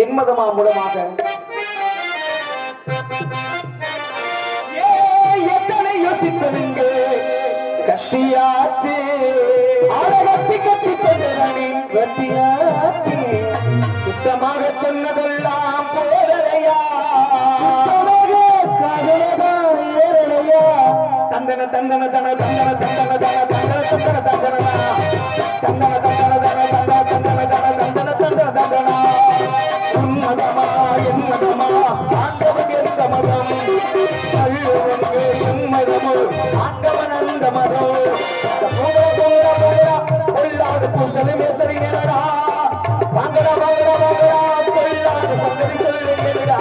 என் மதமா மூலமாக எத்தனை யோசித்தவங்க கத்தியாச்சு ஆழகத்தி கட்டி கொண்டனே கத்தியாச்சு சுத்தமாக சொன்னதெல்லாம் போதலையா தந்தன தந்தன தன தந்தன தந்தன தன தந்தன தந்தன தந்தனா தந்தன தந்தன தன தந்தன தந்தன தன தந்தன தந்தன தந்தனா உன்மதமா என் மதமா ஆண்டவன் எந்த மதம் அள்ளுவனுக்கு என் மதமோ ஆண்டவன் அந்த மதம் கொள்ளாத கூட்டலுமே சரிங்களா வாங்கடா வாங்கடா வாங்கடா கொள்ளாத சந்ததி சொல்லுங்களா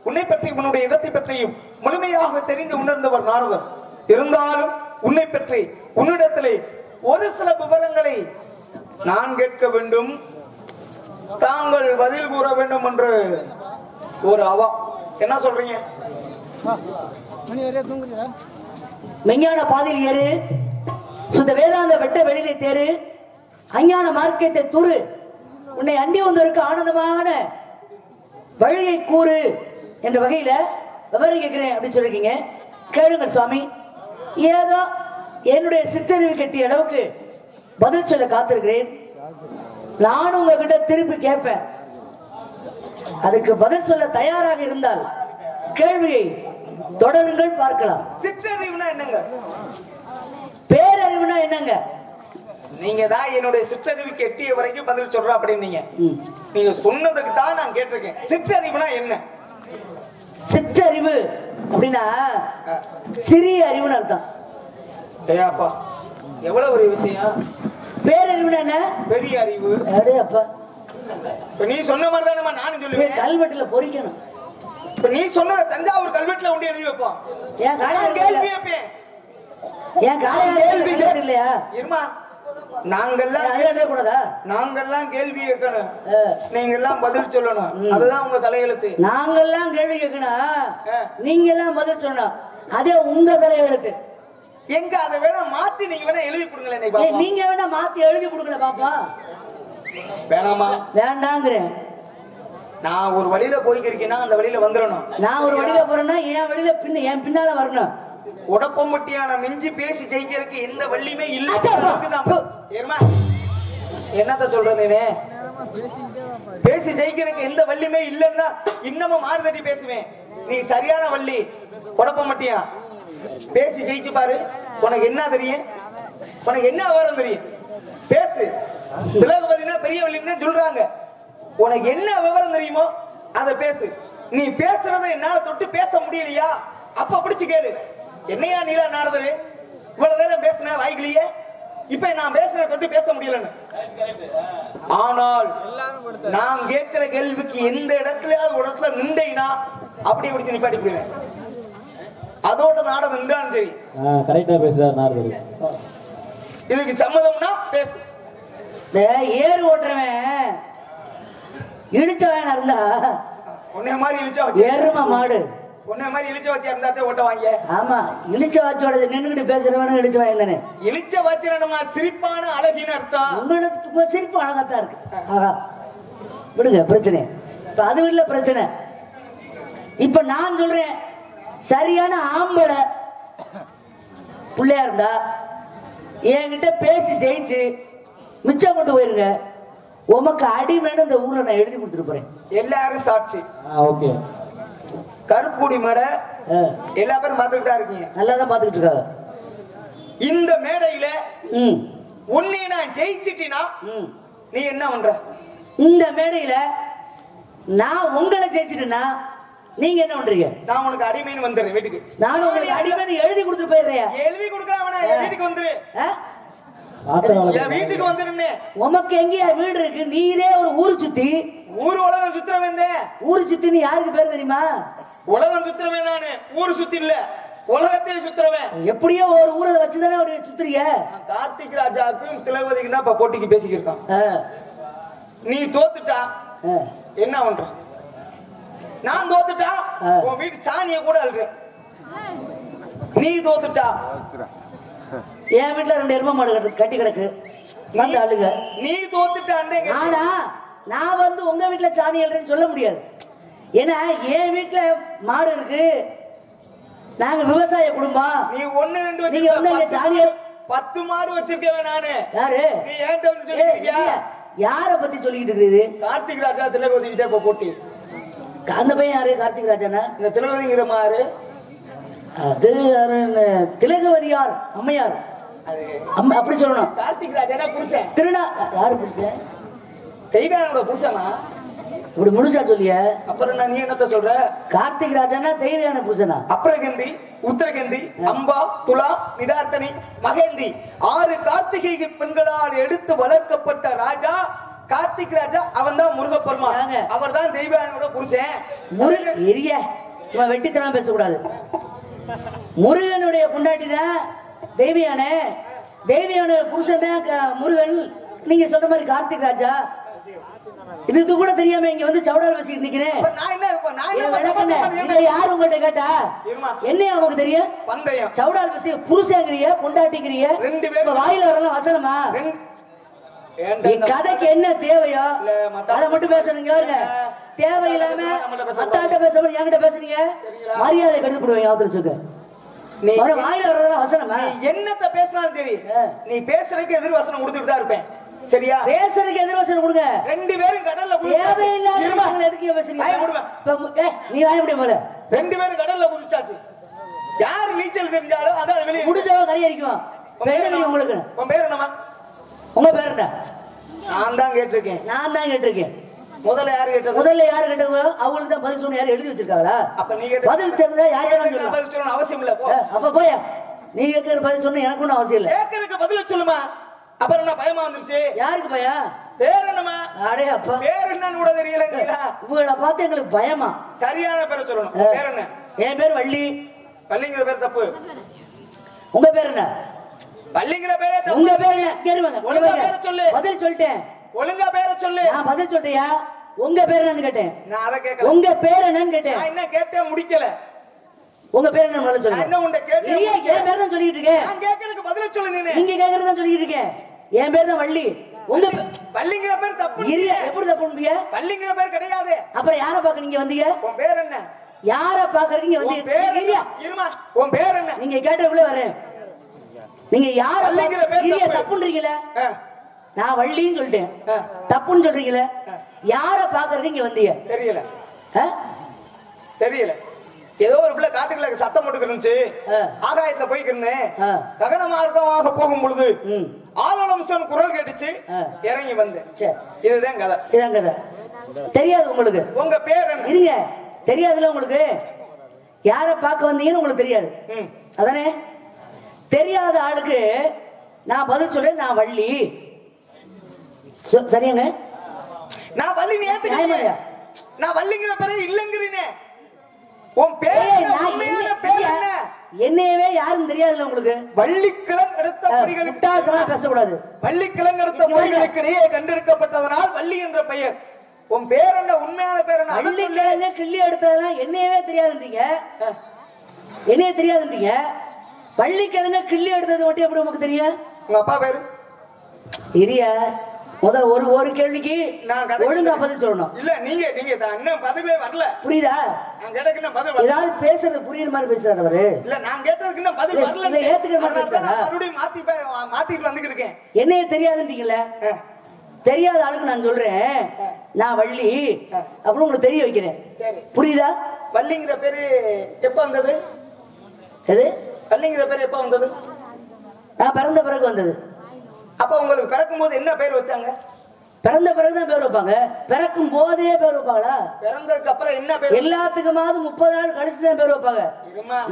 உன்னை பற்றி உன்னுடைய இடத்தை பற்றியும் முழுமையாக தெரிந்து உணர்ந்தவர் நாரதர். இருந்தாலும் உன்னை பற்றி உன்னிடத்திலே ஒரு சில விவரங்களை நான் கேட்க வேண்டும், தாங்கள் பதில் கூற வேண்டும் என்று ஒரு அவா. என்ன சொல்றீங்க? மெஞ்ஞான பாதையில் ஏறு, சுத்த வேதாந்த வெட்ட வெளியிலே தேரு, அஞ்ஞான மார்க்கத்தை தூரு, உன்னை அண்டி வந்தவருக்கு ஆனந்தமான வழியை கூறு என்ற வகையில விவரம் கேட்கிறேன் அப்படின்னு சொல்லிருக்கீங்க. கேளுங்கள் சுவாமி. ஏதோ என்னுடைய சிற்றறிவு கட்டிய அளவுக்கு பதில் சொல்ல காத்திருக்கிறேன். நானும் உங்ககிட்ட திருப்பி கேட்பேன். அதுக்கு பதில் சொல்ல தயாராக இருந்தால் கேள்வியை தொடருங்கள், பார்க்கலாம். சிற்றறிவுனா என்னங்க? பேரறிவுனா என்னங்க? நீங்க தான் என்னுடைய சிற்றறிவுக்கு எட்டிய வரைக்கும் பதில் சொல்ற அப்படின்னீங்க. நீங்க சொன்னதுக்கு தான் நான் கேட்டிருக்கேன். சிற்றறிவுனா என்ன? சிற்றறிவு அப்படின்னா சிறிய அறிவுன்னு அர்த்தம். ஏப்பா எவ்வளவு ஒரு விஷயம். பேரறிவுனா என்ன? பெரிய அறிவு. அடே அப்பா, நீ சொன்ன மாதிரி தானே நானும் சொல்லுவேன். கல்வெட்டுல பொறிக்கணும். நீ சொன்ன தஞ்சாவூர் கல்வெட்டுல உண்டு எழுதி வைப்போம். என் கேள்வி வைப்பேன். என் கேள்வி இல்லையா? இருமா, நாங்கெல்லாம் கேள்வி கேட்கணும், நீங்க எல்லாம் பதில் சொல்லணும். அதுதான் உங்க தலையெழுத்து. நாங்கெல்லாம் கேள்வி கேட்கணும், நீங்க எல்லாம் பதில் சொல்லணும். அதே உங்க தலையெழுத்து. எங்க அதை வேணா மாத்தி நீங்க வேணா எழுதி கொடுங்களேன். நீங்க வேணா மாத்தி எழுதி கொடுக்கல பாப்பா. வேணாமா? வேண்டாங்கிறேன். நான் ஒரு வழியில போய்க்கிருக்கேன்னா அந்த வழியில வந்துடணும். நான் ஒரு வழியில போறேன்னா என் வழியில என் பின்னால வரணும். உடப்பம்பட்டியான மிஞ்சி பேசி ஜெயிக்கிறதுக்கு எந்த வள்ளியுமே இல்ல. என்னத்த சொல்றேன்? பேசி ஜெயிக்கிறதுக்கு எந்த வள்ளியுமே இல்லன்னா இன்னமும் மாறுதட்டி பேசுவேன். நீ சரியான வள்ளி. உடப்பம்பட்டியா பேசி ஜெயிச்சு பாரு. உனக்கு என்ன தெரியும்? உனக்கு என்ன விவரம் தெரியும்? பேசு. திலகவதினா பெரிய வள்ளின்னு சொல்றாங்க. உனக்கு என்ன விவரம் தெரியுமோ அதை பேசு. நீ பேசுறத என்னால தொட்டு பேச முடியலையா? அப்ப பிடிச்சு கேளு. என்னையா நீலா நாரதரு இவ்வளவு நேரம் பேசின வாய்க்கலையே, இப்ப நான் பேசுற தொட்டு பேச முடியலன்னு. ஆனால் நான் கேட்கிற கேள்விக்கு எந்த இடத்துலயாவது ஒரு இடத்துல நின்றீங்கன்னா அப்படியே பிடிச்சு நிப்பாட்டி போயிடுவேன். அதோட நாடகம் நின்றாலும் சரி. கரெக்டா பேசுறாரு நாரதரு. இதுக்கு சம்மதம்னா பேசு. ஏறு ஓட்டுறவன் இடிச்சவன் இருந்தா உன்னை மாதிரி இழிச்சா எரும மாடு உன்ன மாதிரி இழிச்ச வச்சு இருந்தாத்தே ஓட்ட வாங்க. ஆமா, இழிச்ச வாச்சோட நின்னுகிட்டு பேசுறவனு இழிச்ச வாங்க தானே. இழிச்ச வச்சு நம்ம சிரிப்பான அழகின்னு அர்த்தம். உங்களுக்கு சிரிப்பு அழகாத்தான் இருக்கு. ஆஹா, விடுங்க பிரச்சனை. இப்ப அது இல்ல பிரச்சனை. இப்ப நான் சொல்றேன், சரியான ஆம்பளை பிள்ளையா இருந்தா என்கிட்ட பேசி ஜெயிச்சு மிச்சம் கொண்டு போயிருங்க. உமக்கு அடிமைன்னு இந்த ஊர்ல நான் எழுதி கொடுத்துட்டு போறேன். எல்லாரும் சாட்சி. ஓகே. கருப்புடி மேடை எல்லா பேரும் பார்த்துக்கிட்டு தான் இருக்கீங்க. நல்லாதான் பாத்துக்கிட்டு இருக்காங்க. இந்த மேடையில உன்னை நான் ஜெயிச்சிட்டினா நீ என்ன பண்ற? இந்த மேடையில நான் உங்களை ஜெயிச்சிட்டேன்னா நீங்க என்ன பண்றீங்க? நான் உனக்கு அடிமைன்னு வந்துடுறேன் வீட்டுக்கு. நான் உங்களுக்கு அடிமைன்னு எழுதி கொடுத்துட்டு போயிடுறேன். எழுதி கொடுக்கறவன வீட்டுக்கு வந்துரு. வீட்டுக்கு வந்துருன்னு உமக்கு எங்கேயா வீடு இருக்கு? நீரே ஒரு ஊரு சுத்தி ஊர் உலகம் சுத்துறவன். ஊரு சுத்தின்னு யாருக்கு பேர் தெரியுமா? உலகம் சுத்துறவன் நானு, ஊரு சுத்தி இல்ல, உலகத்தையே சுத்துறவன். எப்படியோ ஒரு ஊரை வச்சுதானே அவரு சுத்துறீங்க. கார்த்திக் ராஜாவுக்கும் திலகவதிக்கு தான் இப்ப போட்டிக்கு பேசிக்கிருக்கான். நீ தோத்துட்டா என்ன பண்ற? நான் தோத்துட்டா உன் வீட்டு சாணிய கூட அழுறேன். நீ தோத்துட்டா என் வீட்டுல 2 எருமை மாடு கட்டி கிடக்கு, வந்து அழுக. நீ தோத்துட்டான். ஆனா நான் வந்து உங்க வீட்டுல சாணி அழுறேன்னு சொல்ல முடியாது. ஏன்னா என் வீட்டுல மாடு இருக்கு, நாங்க விவசாய குடும்பம். நீ 1 2 நீங்க வந்து சாணி 10 மாடு வச்சிருக்கேன் நானு. யாரு? நீ ஏன்ட்ட வந்து சொல்லியா? யார பத்தி சொல்லிட்டு இருக்குது? கார்த்திக் ராஜா திலகவதி கிட்ட இப்ப போட்டி. அந்த பையன் யாரு? கார்த்திக் ராஜானா? இந்த திலகவதிங்கிற மாறு அது திலகவதி யார்? அம்மையார். அப்படி சொல்லணும். கார்த்திக் ராஜா புருஷன். திருநா யாரு புருஷன்? தெய்வானோட புருஷனா? இப்படி முழுசா சொல்லிய. அப்புறம் நீ என்னத்த சொல்ற? கார்த்திக் ராஜானா தெய்வான புருஷனா? அப்ரகந்தி, உத்தரகந்தி, அம்பா, துலா, நிதார்த்தனி, மகேந்தி 6 கார்த்திகை பெண்களால் எடுத்து வளர்க்கப்பட்ட ராஜா கார்த்திக் ராஜா. அவன் தான் முருகப்பெருமான். அவர் தான் தெய்வானோட புருஷன். சும்மா வெட்டித்தனம் பேசக்கூடாது. முருகனுடைய பொண்டாட்டி தான் தேவியான. தேவியான புருஷன் தான் முருகன். நீங்க சொன்ன மாதிரி கார்த்திக் ராஜா. இதுக்கு கூட தெரியாம இங்க வந்து சவுடால் வச்சுக்கிட்டு நிக்கிறேன். யாரு உங்கள்ட்ட கேட்டா என்ன அவங்களுக்கு தெரியும்? சவுடால் வச்சு புருஷங்கிறிய பொண்டாட்டிக்கிறிய 2 பேரும் வாயில வரலாம் வசனமா? கதைக்கு என்ன தேவையோ அதை மட்டும் பேசணுங்க. தேவையில்லாம மத்தாட்ட பேசுறவங்க என்கிட்ட பேசுறீங்க, மரியாதை கட்டுப்படுவீங்க. அவத்துல நீ வாயில வர்றதெல்லாம் வசனமா? என்னத்த பேசினாலும் சரி, நீ பேசுறதுக்கு எதிர் வசனம் கொடுத்துட்டு தான் இருப்பேன். சரியா? பேசுறதுக்கு எதிர் வசனம் கொடுங்க. 2 பேரும் கடல்ல தேவையில்லாத எதுக்கு பேசுறீங்க? நீ வாய முடியும் போல. 2 பேரும் கடல்ல குதிச்சாச்சு. யாரு நீச்சல் தெரிஞ்சாலும் அதான் வெளியே முடிஞ்சவங்க கரையை அடிக்கும். உங்களுக்கு உன் பேர் என்னமா? உங்க பேர் என்ன? நான் தான் கேட்டிருக்கேன். நான் தான் கேட்டிருக்கேன். முதல்ல யாரு கேட்டது? முதல்ல யாரு கேட்டது? அவங்களுக்கு தான் பதில் சொன்ன. யாரு எழுதி வச்சிருக்காங்களா? அப்ப நீங்க பதில் சொன்னா யாரும் பதில் சொல்லணும் அவசியம் இல்ல. அப்ப போய் நீ கேட்கற பதில் சொன்னா எனக்கு ஒன்றும் அவசியம் இல்ல. கேட்கறதுக்கு பதில் சொல்லுமா? அப்புறம் என்ன பயமா வந்துருச்சு? யாருக்கு பயம்? பேர் என்னமா? அடே அப்பா, பேர் என்னன்னு கூட தெரியல. உங்களை பார்த்து எங்களுக்கு பயமா? சரியான பேரை சொல்லணும். பேர் என்ன? என் பேர் வள்ளி. வள்ளிங்கிற பேர் தப்பு. உங்க பேர் என்ன? வள்ளிங்கிற பேரே தப்பு. உங்க பேர் என்ன? கேளுங்க. ஒழுங்கா பேரை சொல்லு. பதில் சொல்லிட்டேன். ஒழுங்கா பேரை சொல்லு. நான் பதில் சொல்றியா? உங்க பேர் என்னன்னு கேட்டேன். நான் அத கேட்கல. உங்க பேர் என்னன்னு கேட்டேன். நான் என்ன கேட்டே முடிக்கல. உங்க பேர் என்ன சொல்லுங்க. நான் என்ன உன்ட கேட்டே நீ என் பேர் தான் சொல்லிட்டு இருக்கேன். நான் கேட்கிறதுக்கு பதில் சொல்லு. நீங்க கேக்குறது தான் சொல்லிட்டு இருக்கேன். என் பேர் தான் வள்ளி. உங்க வள்ளிங்கிற பேர் தப்பு. எப்படி தப்பு பண்ணுவீங்க? வள்ளிங்கிற பேர் கிடையாது. அப்புறம் யாரை பார்க்க நீங்க வந்தீங்க? உன் பேர் என்ன? யாரை பார்க்கறீங்க வந்து? இருமா, உன் பேர் என்ன? நீங்க கேட்டக்குள்ள வரேன். நீங்க யாரை வள்ளிங்கிற பேர் தப்புன்றீங்களே? நான் வள்ளின்னு சொல்லிட்டேன். தப்புன்னு சொல்றீங்களே? யாரை பார்க்கறதுக்கு இங்க வந்தீங்க? தெரியல. தெரியல. ஏதோ ஒரு பிள்ளை காட்டுக்குள்ள சத்தம் போட்டுக்கிட்டு இருந்துச்சு. ஆகாயத்துல போய்க்கிருந்தேன். ககன மார்க்கமாக போகும் பொழுது ஆலோலம் குரல் கேட்டுச்சு. இறங்கி வந்தேன். இதுதான் கதை. இதுதான் கதை. தெரியாது உங்களுக்கு? உங்க பேர் என்ன? இருங்க, தெரியாதுல உங்களுக்கு? யாரை பார்க்க வந்தீங்கன்னு உங்களுக்கு தெரியாது அதானே? தெரியாத ஆளுக்கு நான் பதில் சொல்றேன். நான் வள்ளி. சரியாங்க? நான் வள்ளி. நான் வள்ளிங்கிற பேரு இல்லங்கிறீனே. உன் பேர் என்ன? என்னையவே யாரும் தெரியாதுல்ல உங்களுக்கு? வள்ளிக்கிழங்கு எடுத்த படிகளுக்கு பேசக்கூடாது. வள்ளிக்கிழங்கு எடுத்த படிகளுக்கு நீயே கண்டிருக்கப்பட்டதனால் வள்ளி என்ற பெயர். உன் பேர் என்ன, உண்மையான பேர் என்ன? வள்ளிக்கிழங்கு கிள்ளி எடுத்ததெல்லாம் என்னையவே தெரியாதுன்றீங்க. என்னைய தெரியாதுன்றீங்க. வள்ளிக்கிழங்கு கிள்ளி எடுத்தது மட்டும் எப்படி உனக்கு தெரியும்? உங்க அப்பா பேரு? இரியா முதல் ஒரு கேள்விக்கு நான் ஒழுங்கா பதில் சொல்லணும். இல்ல நீங்க இன்னும் பதிலே வரல. புரியுதா? நான் கேட்டதுக்கு இன்னும் பதில் வரல. ஏதாவது பேசுறது புரியுற மாதிரி பேசுறாரு அவரு. இல்ல நான் கேட்டதுக்கு இன்னும் பதில் வரல. இல்ல ஏத்துக்கிற மாதிரி பேசுறாரா? மறுபடியும் மாத்திட்டு வந்துட்டு இருக்கேன். என்னைய தெரியாதுன்றீங்கல்ல, தெரியாத ஆளுக்கு நான் சொல்றேன் நான் வள்ளி அப்புறம் உங்களுக்கு தெரிய வைக்கிறேன். புரியுதா? வள்ளிங்கிற பேரு எப்ப வந்தது? எது வள்ளிங்கிற பேரு எப்ப வந்தது? நான் பிறந்த பிறகு வந்தது. அப்ப உங்களுக்கு பிறக்கும் போது என்ன பேர் வச்சாங்க? பிறந்த பிறகுதான் பேர் வைப்பாங்க. பிறக்கும் போதே பேர் வைப்பாங்களா? பிறந்ததுக்கு அப்புறம் என்ன பேர்? எல்லாத்துக்குமாவது 30 நாள் கழிச்சுதான் பேர் வைப்பாங்க.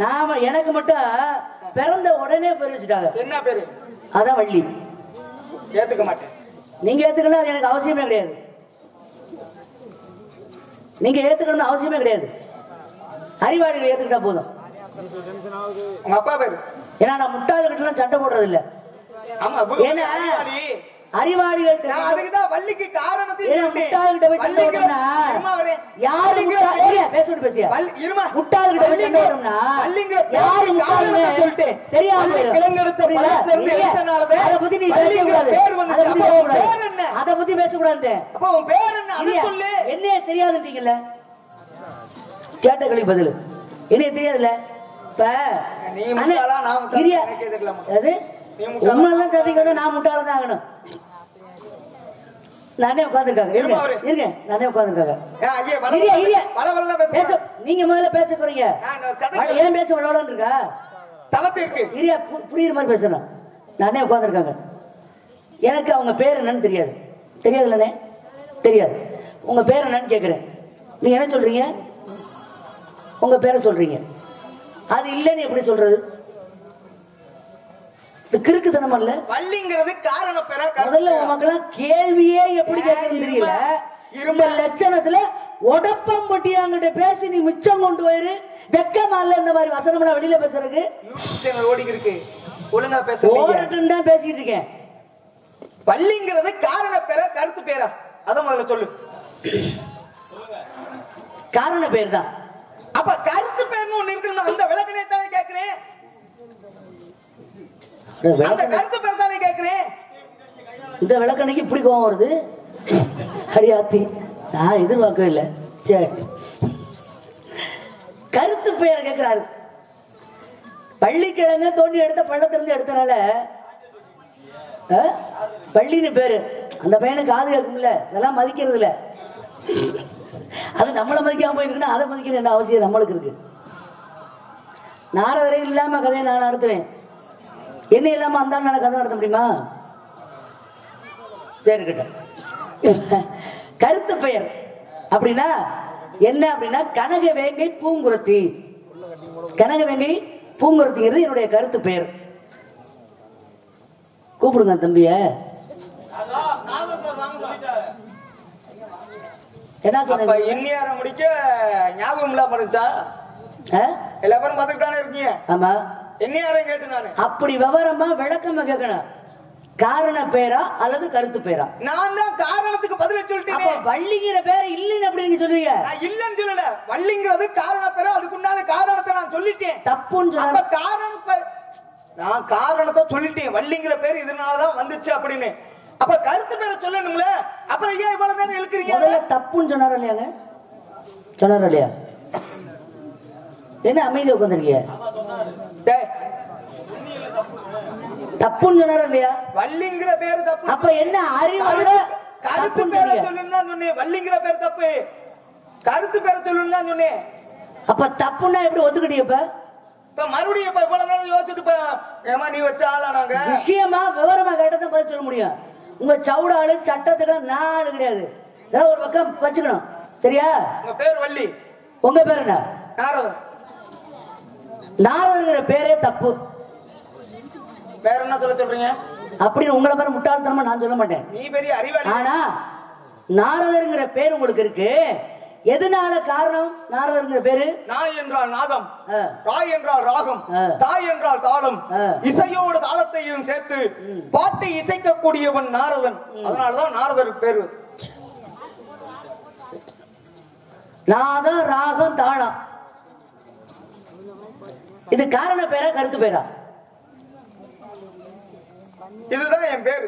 நாம எனக்கு மட்டும் பிறந்த உடனே பேர் வச்சுட்டாங்க. என்ன பேரு? அதான் வள்ளி. ஏத்துக்க மாட்டேன். நீங்க ஏத்துக்கலாம், அது எனக்கு அவசியமே கிடையாது. நீங்க ஏத்துக்கணும்னு அவசியமே கிடையாது. அறிவாளிகள் ஏத்துக்கிட்டா போதும். உங்க அப்பா பேரு? ஏன்னா நான் முட்டாள்கிட்ட சண்டை போடுறது இல்ல. ஏன்னா அறிவாளிகள் அதுக்குதான் வள்ளிக்கு காரணத்தை முட்டாள்கிட்ட போய் சண்டை போட்டோம்னா யாரு பேசிட்டு பேசியா முட்டாள்கிட்ட போய் சண்டை போட்டோம்னா யாரு முட்டாளுன்னு சொல்லிட்டு தெரியாம அதை பத்தி நீ பேசக்கூடாது. அதை பத்தி பேசக்கூடாது. என்னைய தெரியாதுன்றீங்கல்ல, கேட்ட கேள்வி பதில் என்னைய தெரியாதுல்ல. உண்மையெல்லாம் சதிக்க நான் முட்டாளதான் ஆகணும். நானே உட்காந்துருக்காங்க இருங்க நானே உட்காந்துருக்காங்க. நீங்க முதல்ல பேச போறீங்க. ஏன் பேச விளையாடான்னு இருக்கா? இரியா புரியுற மாதிரி பேசணும். நானே உட்காந்துருக்காங்க. எனக்கு அவங்க பேர் என்னன்னு தெரியாது. தெரியாதுல்லண்ணே? தெரியாது. உங்க பேர் என்னன்னு கேக்குறேன். நீங்க என்ன சொல்றீங்க? உங்க பேரை சொல்றீங்க. அது இல்லைன்னு எப்படி சொல்றது? கிறுக்குத்தனம் அல்ல. வள்ளிங்கிறது காரண பெற. முதல்ல உமக்கெல்லாம் கேள்வியே எப்படி கேட்கறது தெரியல. இந்த லட்சணத்துல உடப்பம்பட்டியாங்கிட்ட பேசி நீ மிச்சம் கொண்டு போயிரு. வெக்கமா இல்ல இந்த மாதிரி வசனம்லாம் வெளியில பேசுறதுக்கு? ஓடி இருக்கு. ஒழுங்கா பேச ஓடட்டும் தான் பேசிட்டு இருக்கேன். வள்ளிங்கிறது காரண பெற கருத்து பேரா? அத முதல்ல சொல்லு. காரண பேர் தான். அப்ப கருத்து பேர்னு ஒண்ணு இருக்கு. அந்த விளக்கணை தானே கேக்குறேன். அந்த கருத்து பேர் தானே கேக்குறேன். இந்த விளக்கணைக்கு இப்படி கோவம் வருது. ஹரியாத்தி நான் எதிர்பார்க்கவே இல்லை. சரி, கருத்து பெயர் கேட்கிறாரு. பள்ளிக்கிழங்கு தோண்டி எடுத்த பள்ளத்திலிருந்து எடுத்தனால பள்ளின்னு பேரு. அந்த பையனுக்கு காது கேட்கும்ல, இதெல்லாம் மதிக்கிறது இல்ல. அது நம்மளை மதிக்காம போயிருக்குன்னா அதை மதிக்கிற என்ன அவசியம் நம்மளுக்கு இருக்கு? நாரதரை இல்லாம கதையை நான் நடத்துவேன். என்ன இல்லாம அந்த நான் கதை நடத்த முடியுமா? சரி கிட்ட கருத்து பெயர் அப்படின்னா என்ன அப்படின்னா கனக வேங்கை பூங்குரத்தி. கனக வேங்கை பூங்குரத்திங்கிறது என்னுடைய கருத்து பெயர். கூப்பிடுங்க தம்பிய. என்ன சொன்ன? இன்னியார முடிக்க ஞாபகம் இல்லாம இருந்துச்சா? எல்லாரும் பார்த்துக்கிட்டானே இருக்கீங்க. ஆமா, இன்னியாரையும் கேட்டு நானு அப்படி விவரமா விளக்கமா கேட்கணும். காரண பேரா அல்லது கருத்து பேரா? நான் தான் காரணத்துக்கு பதில சொல்லிட்டேன். அப்ப வள்ளிங்கிற பேர் இல்லன்னு அப்படின்னு சொல்லுவீங்க? நான் இல்லன்னு சொல்லல. வள்ளிங்கிறது காரண பேரா, அதுக்குண்டான காரணத்தை நான் சொல்லிட்டேன். தப்புன்னு சொல்ல. காரணத்தை நான் காரணத்தை சொல்லிட்டேன். வள்ளிங்கிற பேர் இதனாலதான் வந்துச்சு அப்படின்னு. அப்ப கருத்து பேரை சொல்லணும்ல. அப்புறம் ஏன் இவ்வளவு நேரம் இழுக்கிறீங்க? முதல்ல தப்புன்னு சொன்னாரா இல்லையாங்க? சொன்னாரா இல்லையா? என்ன அமைதியா உட்காந்துருக்கீங்க? தப்புன்னு சொன்னாரா இல்லையா? வள்ளிங்கிற பேரு தப்பு. அப்ப என்ன அறிவோட கருத்து பேரை சொல்லணும்னா சொன்னேன். வள்ளிங்கிற பேர் தப்பு, கருத்து பேரை சொல்லணும்னா சொன்னேன். அப்ப தப்புன்னா எப்படி ஒத்துக்கிட்டீங்க? இப்ப மறுபடியும் இப்ப இவ்வளவு நேரம் யோசிச்சுட்டு ஏமா நீ வச்ச ஆளானாங்க விஷயமா விவரமா கேட்டதான் பதில் சொல்ல முடியும். உங்க சவுடாளு சட்டத்துக்கு நான் ஆளு கிடையாது. ஒரு பக்கம் வச்சுக்கணும். சரியா? உங்க பேர் வள்ளி. உங்க பேர் என்ன? நாரதன். நாரதங்கிற பேரே தப்பு. வேற என்ன சொல்ல சொல்றீங்க? அப்படின்னு உங்களை பேர் முட்டாள்தனமா நான் சொல்ல மாட்டேன். நீ பெரிய அறிவாளி. ஆனா நாரதங்கிற பேர் உங்களுக்கு இருக்கு. எதனால காரணம்? நாரதங்கிற பேரு நாய் என்றால் நாதம், ராய் என்றால் ராகம், தாய் என்றால் தாளம், இசையோடு தாளத்தையும் சேர்த்து பாட்டை இசைக்கக்கூடியவன் நாரதன். அதனாலதான் நாரதருக்கு பேரு. நாதம் ராகம் தாளம். இது காரண பேரா கருத்து பேரா? இதுதான் என் பேரு.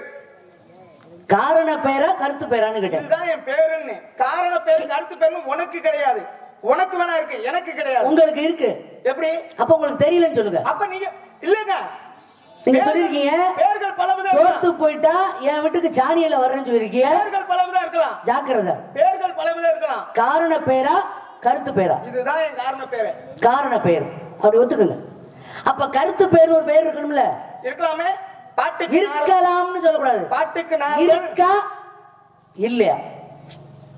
காரண பேரா கருத்து பேரான்னு கேட்டேன். இதுதான் என் பேருன்னு. காரண பேரு கருத்து பேருன்னு உனக்கு கிடையாது. உனக்கு வேணா இருக்கு, எனக்கு கிடையாது. உங்களுக்கு இருக்கு. எப்படி? அப்ப உங்களுக்கு தெரியலன்னு சொல்லுங்க. அப்ப நீங்க இல்லங்க, நீங்க சொல்லிருக்கீங்க பேர்கள் பலவிதம் தோத்து போயிட்டா என் வீட்டுக்கு சாணியில வர்றேன்னு சொல்லிருக்கீங்க. பேர்கள் பலவிதம் இருக்கலாம். ஜாக்கிரதை. பேர்கள் பலவிதம் இருக்கலாம். காரண பேரா கருத்து பேரா? இதுதான் என் காரண பேரு. காரண பேர் அப்படி ஒத்துக்குங்க. அப்ப கருத்து பேர் ஒரு பேர் இருக்கணும்ல? இருக்கலாமே. பாட்டுக்கு இருக்கலாம்னு சொல்லக்கூடாது. பாட்டுக்கு நான் இருக்கா இல்லையா?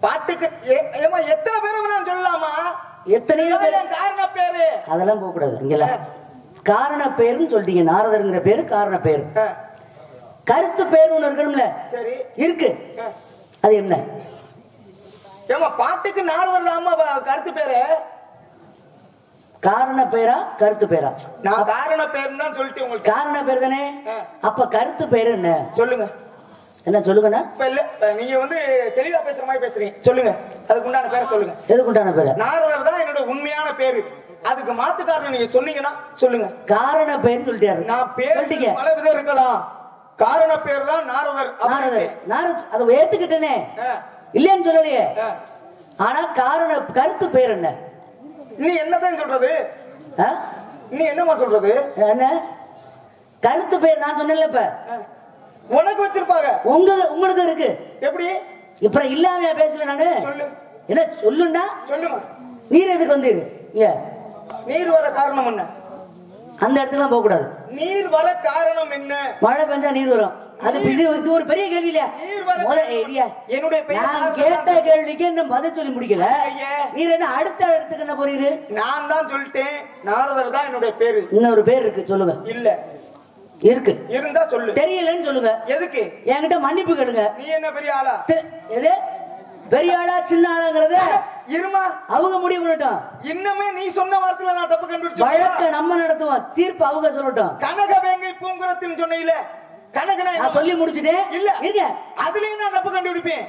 பாட்டுக்கு ஏமா எத்தனை பேரை நான் சொல்லலாமா? எத்தனையோ பேர் காரண பேரு. அதெல்லாம் போக கூடாது. இங்கல காரண பேருன்னு சொல்லிட்டீங்க. நாரதர்ங்கிற பேரு காரண பேரு. கருத்து பேர் ஒண்ணு இருக்கணும்ல? சரி இருக்கு. அது என்ன? ஏமா பாட்டுக்கு நாரதர் நாம கருத்து பேரு. காரண பேரா கருத்து பேரா? நான் காரண பேருன்னு தான் சொல்லிட்டு உங்களுக்கு. காரண பேர் தானே. அப்ப கருத்து பேரு என்ன சொல்லுங்க. என்ன சொல்லுங்கண்ணா? இல்ல நீங்க வந்து தெளிவா பேசுற மாதிரி பேசுறீங்க. சொல்லுங்க, அதுக்கு உண்டான பேரை சொல்லுங்க. எதுக்கு உண்டான பேரு? நாரதர் தான் என்னோட உண்மையான பேரு. அதுக்கு மாத்து காரணம் நீங்க சொன்னீங்கன்னா சொல்லுங்க. காரண பேர் சொல்லிட்டாரு. நான் பேர் பல விதம் இருக்கலாம். காரண பேர் தான் நாரதர். நாரதர் நாரத் அதை ஏத்துக்கிட்டேனே, இல்லைன்னு சொல்லலையே. ஆனா காரண கருத்து பேர் என்ன? நீ என்னதான் சொல்றது? நீ என்னமா சொல்றது? என்ன கருத்து பேர்? நான் சொன்னேன்ல இப்ப உனக்கு வச்சிருப்பாங்க. உங்களுக்கு இருக்கு. எப்படி? இப்ப இல்லாம பேசுவேன் நானு. சொல்லு. என்ன சொல்லுண்டா? சொல்லுமா. நீர் எதுக்கு வந்து நீர் வர காரணம் என்ன? அந்த இடத்துல போக கூடாது. நீர் வர காரணம் என்ன? மழை பெஞ்சா நீர் வரும். அது இது ஒரு பெரிய கேள்வி இல்லையா? என்னுடைய நான் கேட்ட கேள்விக்கு என்ன பதில் சொல்லி முடிக்கல. நீர் என்ன அடுத்த இடத்துக்கு என்ன போறீரு? நான் தான் சொல்லிட்டேன் நாரதர் தான் என்னுடைய பேரு. இன்னொரு பேர் இருக்கு சொல்லுங்க. இல்ல இருக்கு. இருந்தா சொல்லு. தெரியலன்னு சொல்லுங்க. எதுக்கு? என்கிட்ட மன்னிப்பு கேளுங்க. நீ என்ன பெரிய ஆளா? எது பெரிய ஆளா சின்ன ஆளாங்கிறது இருமா அவங்க முடிவு பண்ணட்டும். இன்னமே நீ சொன்ன வார்த்தையில நான் தப்பு கண்டுபிடிச்சேன். வழக்க நம்ம நடத்துவோம், தீர்ப்பு அவங்க சொல்லட்டும். கனகவேங்கை பூங்குரத்தின் சொன்னையில கனகனா நான் சொல்லி முடிச்சிட்டேன். இல்ல இருங்க, அதுலயும் நான் தப்பு கண்டுபிடிப்பேன்.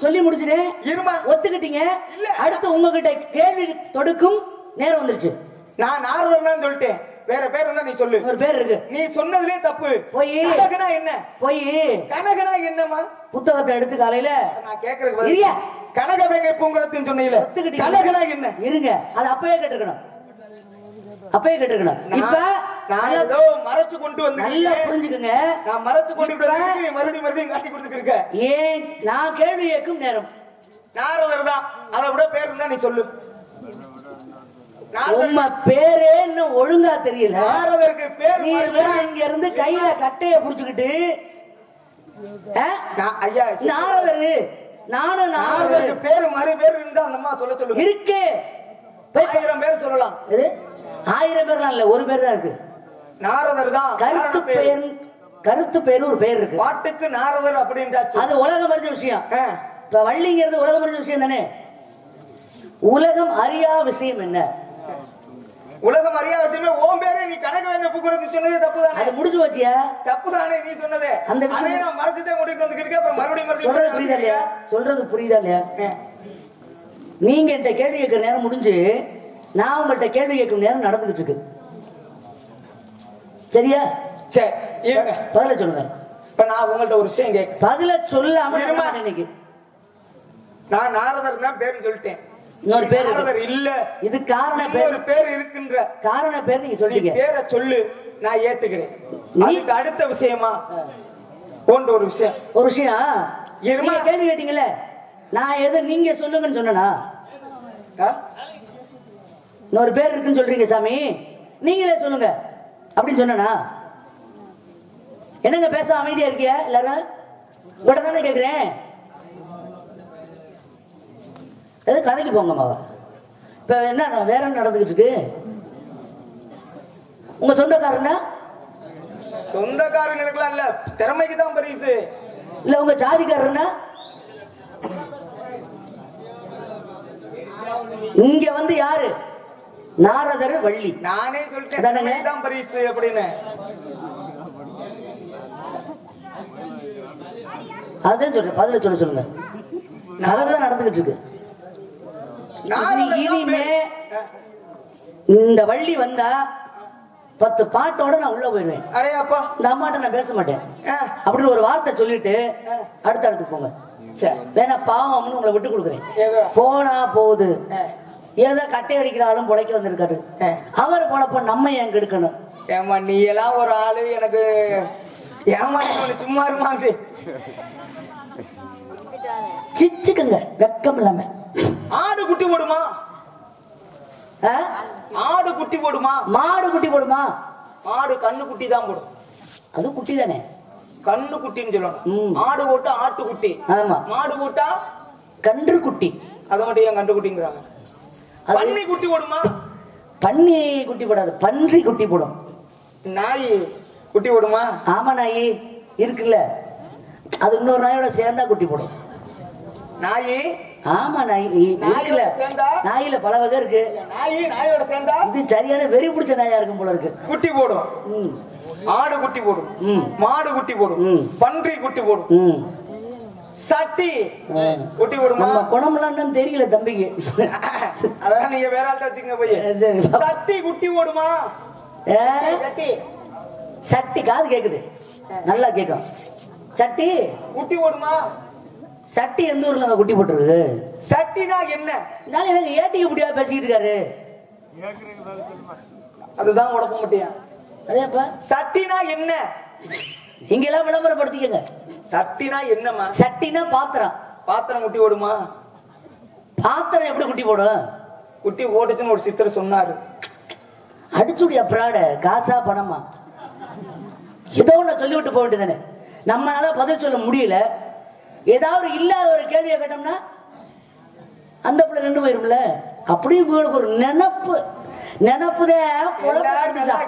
சொல்லி முடிச்சிட்டேன். இருமா ஒத்துக்கிட்டீங்க. அடுத்து உங்ககிட்ட கேள்வி தொடுக்கும் நேரம் வந்துருச்சு. நான் நாரதர் தான் சொல்லிட்டேன். வேற பேர் இருந்தா நீ சொல்லு. ஒரு பேர் இருக்கு. நீ சொன்னதுலே தப்பு. போய் கனகனா என்ன? போய் கனகனா என்னமா? புத்தகத்தை எடுத்து காலையில நான் கேக்குறேன். கனகவேங்கை பூங்குரத்தின் சொன்னீல கனகனா என்ன? இருங்க, அது அப்பவே கேட்டுக்கணும். அப்பவே கேட்டுக்கணும். இப்ப நான் ஏதோ மறைச்சு கொண்டு வந்து நல்லா புரிஞ்சுக்கங்க. நான் மறைச்சு கொண்டு வந்து மறுபடியும் காட்டி கொடுத்துருக்க. ஏன் நான் கேள்வி கேட்கும் நேரம் நாரதர் தான். அதை விட பேர் இருந்தா நீ சொல்லு. உம்ம பேரே இன்னும் ஒழுங்கா தெரியல. நாரதருக்கு பேர் நீ இங்க இருந்து கையில கட்டைய புடிச்சுக்கிட்டு ஐயா நாரதரு நானும் நாரதருக்கு பேரு மறு பேர் இருந்தா அந்த அம்மா சொல்ல சொல்லு. இருக்கு. 1000 பேர் சொல்லலாம். 1000 பேர்லாம் இல்ல, ஒரு பேர் தான் இருக்கு. நாரதர் தான். கருத்து பேர் ஒரு பேர் இருக்கு. பாட்டுக்கு நாரதர் அப்படின்றாச்சு. அது உலகம் அறிஞ்ச விஷயம். இப்ப வள்ளிங்கிறது உலகம் அறிஞ்ச விஷயம் தானே. உலகம் அறியா விஷயம் என்ன? உலகம் அறியா விஷயமே ஓம் பேரே நீ கனகவேங்கை பூங்குரத்தி சொன்னதே தப்பு தானே? அது முடிஞ்சு போச்சியா? தப்பு தானே நீ சொன்னதே. அந்த விஷயம் நான் மறைச்சிட்டே முடிக்க வந்துக்கிட்டு அப்புறம் மறுபடியும் சொல்றது புரியுதா இல்லையா? சொல்றது புரியுதா இல்லையா? நீங்க இந்த கேள்வி கேட்கிற நேரம் முடிஞ்சு நான் உங்கள்கிட்ட கேள்வி கேட்கும் நேரம் நடந்துகிட்டு இருக்கு. சரியா? சரி, பதில சொல்லுங்க. இப்ப நான் உங்கள்ட்ட ஒரு விஷயம் கேட்க பதில சொல்லாம இன்னைக்கு நான் நாரதர் தான் பேரு சொல்லிட்டேன். இன்னொரு பேர் இல்ல, இது காரண பேர். ஒரு பேர் இருக்கின்ற காரண பேர் நீங்க சொல்றீங்க. பேரை சொல்லு, நான் ஏத்துக்கிறேன். நீக்கு அடுத்த விஷயமா போன்ற ஒரு விஷயம் நீங்க கேள்வி கேட்டீங்கல்ல, நான் எது நீங்க சொல்லுங்கன்னு சொன்னா இன்னொரு பேர் இருக்குன்னு சொல்றீங்க சாமி, நீங்களே சொல்லுங்க அப்படின்னு சொன்னா என்னங்க பேச அமைதியா இருக்கியா? எல்லாரும் உடனே தானே கேக்குறேன். எது கதைக்கு போங்க மாவா. இப்ப என்ன வேற என்ன நடந்துகிட்டு இருக்கு? உங்க சொந்தக்காரங்க சொந்தக்காரங்களுக்குலாம் இல்ல, திறமைக்கு தான் பரிசு. இல்ல உங்க ஜாதிக்காரன்னா இங்க வந்து யாரு? நாரதர் வள்ளி. நானே சொல்லிட்டேன் தான் பரிசு அப்படின்னு. அதான் சொல்றேன், பதில சொல்லுங்க. நல்லதான் நடந்துகிட்டு இருக்கு. இனிமே இந்த வள்ளி வந்தா 10 பாட்டோட நான் உள்ள போயிருவேன். அடையாப்பா இந்த அம்மாட்ட நான் பேச மாட்டேன் அப்படின்னு ஒரு வார்த்தை சொல்லிட்டு அடுத்து போங்க. வேணா பாவம்னு உங்களை விட்டு கொடுக்குறேன். போனா போகுது. ஏதோ கட்டை அடிக்கிறாலும் பொழைக்க வந்திருக்காரு. அவர் போனப்ப நம்ம ஏன் கெடுக்கணும்? ஏமா நீ எல்லாம் ஒரு ஆளு எனக்கு ஏமா சும்மா இருமாது சிச்சுக்குங்க வெக்கம் இல்லாம. ஆடு குட்டி போடுமா? ஆடு குட்டி போடுமா? மாடு குட்டி போடுமா? மாடு கண்ணு குட்டி தான் போடும். அது குட்டி தானே, கண்ணு குட்டின்னு சொல்லணும். ஆடு போட்டா ஆட்டு குட்டி. ஆமா. மாடு போட்டா கன்று குட்டி. அதை மட்டும் ஏன் கன்று குட்டிங்கிறாங்க? பன்னி குட்டி போடுமா? பன்னி குட்டி போடாது, பன்றி குட்டி போடும். நாய் குட்டி போடுமா? ஆமா, நாய் இருக்குல்ல, அது இன்னொரு நாயோட சேர்ந்தா குட்டி போடும். நாய்? ஆமா, நாய் இருக்குல்ல, நாயில பல வகை இருக்கு. நாயோட சேர்ந்தா இது சரியான வெறி பிடிச்ச நாயா இருக்கும் போல இருக்கு. குட்டி போடும். ஆடு குட்டி போடும், மாடு குட்டி போடும், பன்றி குட்டி போடும், சட்டி குட்டி போடும். நம்ம குணம்லாம் தெரியல தம்பிக்கு, அதான் நீங்க வேற ஆள்கிட்ட வச்சுங்க போய். சட்டி குட்டி போடுமா? சட்டி காது கேக்குது, நல்லா கேக்கும். சட்டி குட்டி போடுமா? சட்டி எந்த ஊர்ல குட்டி போட்டுருக்கு? சட்டினா என்ன? எனக்கு ஏட்டிக்கு முடியா பேசிக்கிட்டு இருக்காரு. அதுதான் உடப்ப மாட்டியா? அதேப்பா சட்டினா என்ன? இங்க எல்லாம் விளம்பரப்படுத்திக்கங்க. சட்டினா என்னமா? சட்டினா பாத்திரம். பாத்திரம் குட்டி போடுமா? பாத்திரம் எப்படி குட்டி போடும்? குட்டி போட்டுச்சுன்னு ஒரு சித்தர் சொன்னாரு. அடிச்சுடியா பிராட, காசா பணமா? ஏதோ ஒண்ணு சொல்லி விட்டு போக வேண்டியதானே. நம்மளால பதில் சொல்ல முடியல. ஏதாவது இல்லாத ஒரு கேள்வியை கேட்டோம்னா அந்த பிள்ளை நின்று போயிரும்ல. அப்படியே ஒரு நினைப்பு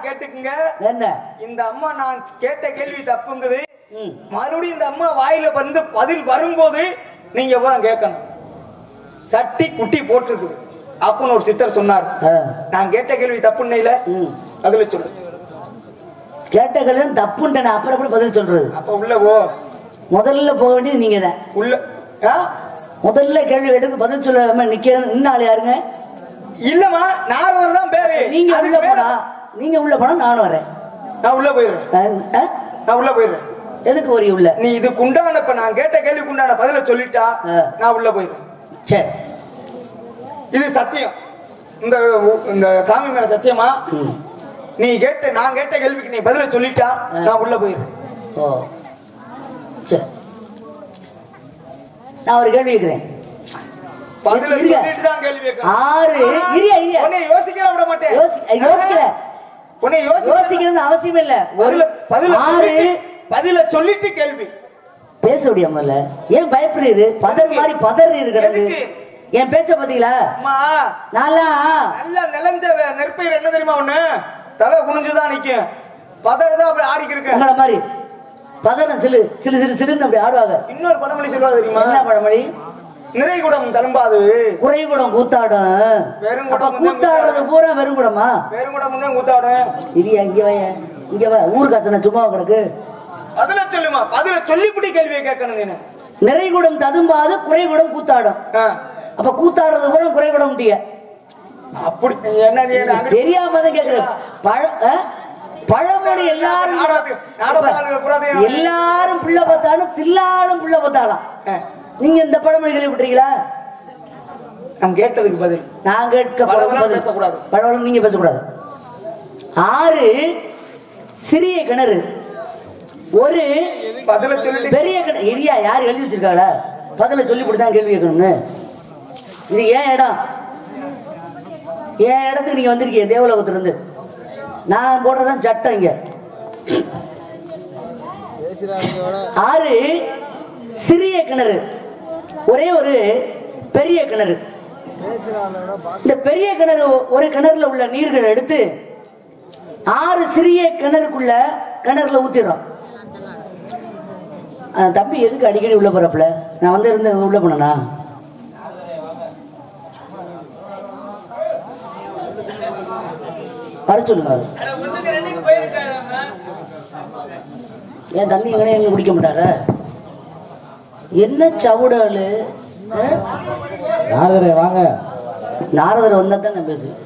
கேட்டுக்குங்க. என்ன இந்த அம்மா நான் கேட்ட கேள்வி தப்புங்குது. மறுபடியும் இந்த அம்மா வாயில வந்து பதில் வரும்போது நீங்க கேட்கணும். சட்டி குட்டி போட்டிருக்கு அப்படின்னு ஒரு சித்தர் சொன்னார். நான் கேட்ட கேள்வி தப்புன்னு இல்ல, அதுல சொல்லு. கேட்ட கேள்வி தப்புன்னு அப்புறம் எப்படி பதில் சொல்றது? அப்ப உள்ள போ. முதல்ல போக வேண்டியது நீங்க தான். உள்ள முதல்ல கேள்வி எடுத்து பதில் சொல்லாம நிக்க ஆள் யாருங்க? இல்லமா, நான் தான் பேரு. நீங்க உள்ள போனா நானும் வரேன். நான் உள்ள போயிடுறேன். நான் உள்ள போயிடுறேன். எதுக்கு ஒரு உள்ள? நீ இதுக்கு உண்டான இப்ப நான் கேட்ட கேள்விக்கு உண்டான பதில சொல்லிட்டா நான் உள்ள போயிடுறேன். சரி, இது சத்தியம். இந்த சாமி மேல சத்தியமா? நீ நான் கேட்ட கேள்விக்கு நீ பதில சொல்லிட்டா நான் உள்ள போயிடுறேன். நான் ஒரு கேள்வி கேட்கிறேன். அவசியம் இல்ல. பதில சொல்லிட்டு கேள்வி பேச முடியாமல. ஏன் பயப்படுறீரு? பதர் மாதிரி பதறி இருக்கிறது. என் பேச்ச பாத்தீங்களா? நல்லா நிலஞ்ச நெற்பயிர் என்ன தெரியுமா? ஒண்ணு தலை குனிஞ்சுதான் நிக்கும். பதறதான் அப்படி ஆடிக்கு இருக்கு. உங்களை மாதிரி பதன சிலு சிலு சிலு சிலுன்னு அப்படி ஆடுவாங்க. இன்னொரு பழமொழி சொல்லுவாங்க தெரியுமா? என்ன பழமொழி? நிறைகுடம் தழும்பாது, குறைகுடம் கூத்தாடும். கூத்தாடுறது பூரா வெறுங்குடமா? வெறுங்குடம் கூத்தாடும். இது இங்க ஊர் காசன சும்மா கிடக்கு. அதுல சொல்லுமா, அதுல சொல்லிப்படி கேள்வியை கேட்கணும். நிறைகுடம் ததும்பாது, குறைகுடம் கூத்தாடும். அப்ப கூத்தாடுறது பூரா குறைகுடம் முடிய அப்படி என்ன தெரியாம தான் கேக்குறேன். பழமொழி எல்லாரும் பிள்ளை பார்த்தாலும் தில்லாலும் பிள்ளை பார்த்தாலும். நீங்க இந்த பழமொழி கேள்விப்பட்டீங்களா? நான் கேட்டதுக்கு பதில் நான் கேட்க பேசக்கூடாது. பழமொழி நீங்க பேசக்கூடாது. 6 சிறிய கிணறு, ஒரு பெரிய கிணறு. எரியா யார் எழுதி வச்சிருக்காங்களா? பதில சொல்லி கொடுத்தான் கேள்வி கேட்கணும்னு. இது ஏன் இடம்? என் இடத்துக்கு நீங்க வந்திருக்கீங்க தேவலோகத்துல இருந்து. நான் போடுறதான் சட்டம். இங்க 6 சிறிய கிணறு, ஒரே ஒரு பெரிய கிணறு. இந்த பெரிய கிணறு ஒரு கிணறுல உள்ள நீர்கள் எடுத்து 6 சிறிய கிணறுல ஊத்திடுறோம். தம்பி எதுக்கு அடிக்கடி உள்ள போறப்பல? நான் வந்து இருந்து உள்ள போனா வர சொல்லுங்க. என் தண்ணி எங்க குடிக்க மாட்டார? என்ன சவுடாலு? வாங்க. நாரதர் வந்தா தான் நான் பேசுவேன்.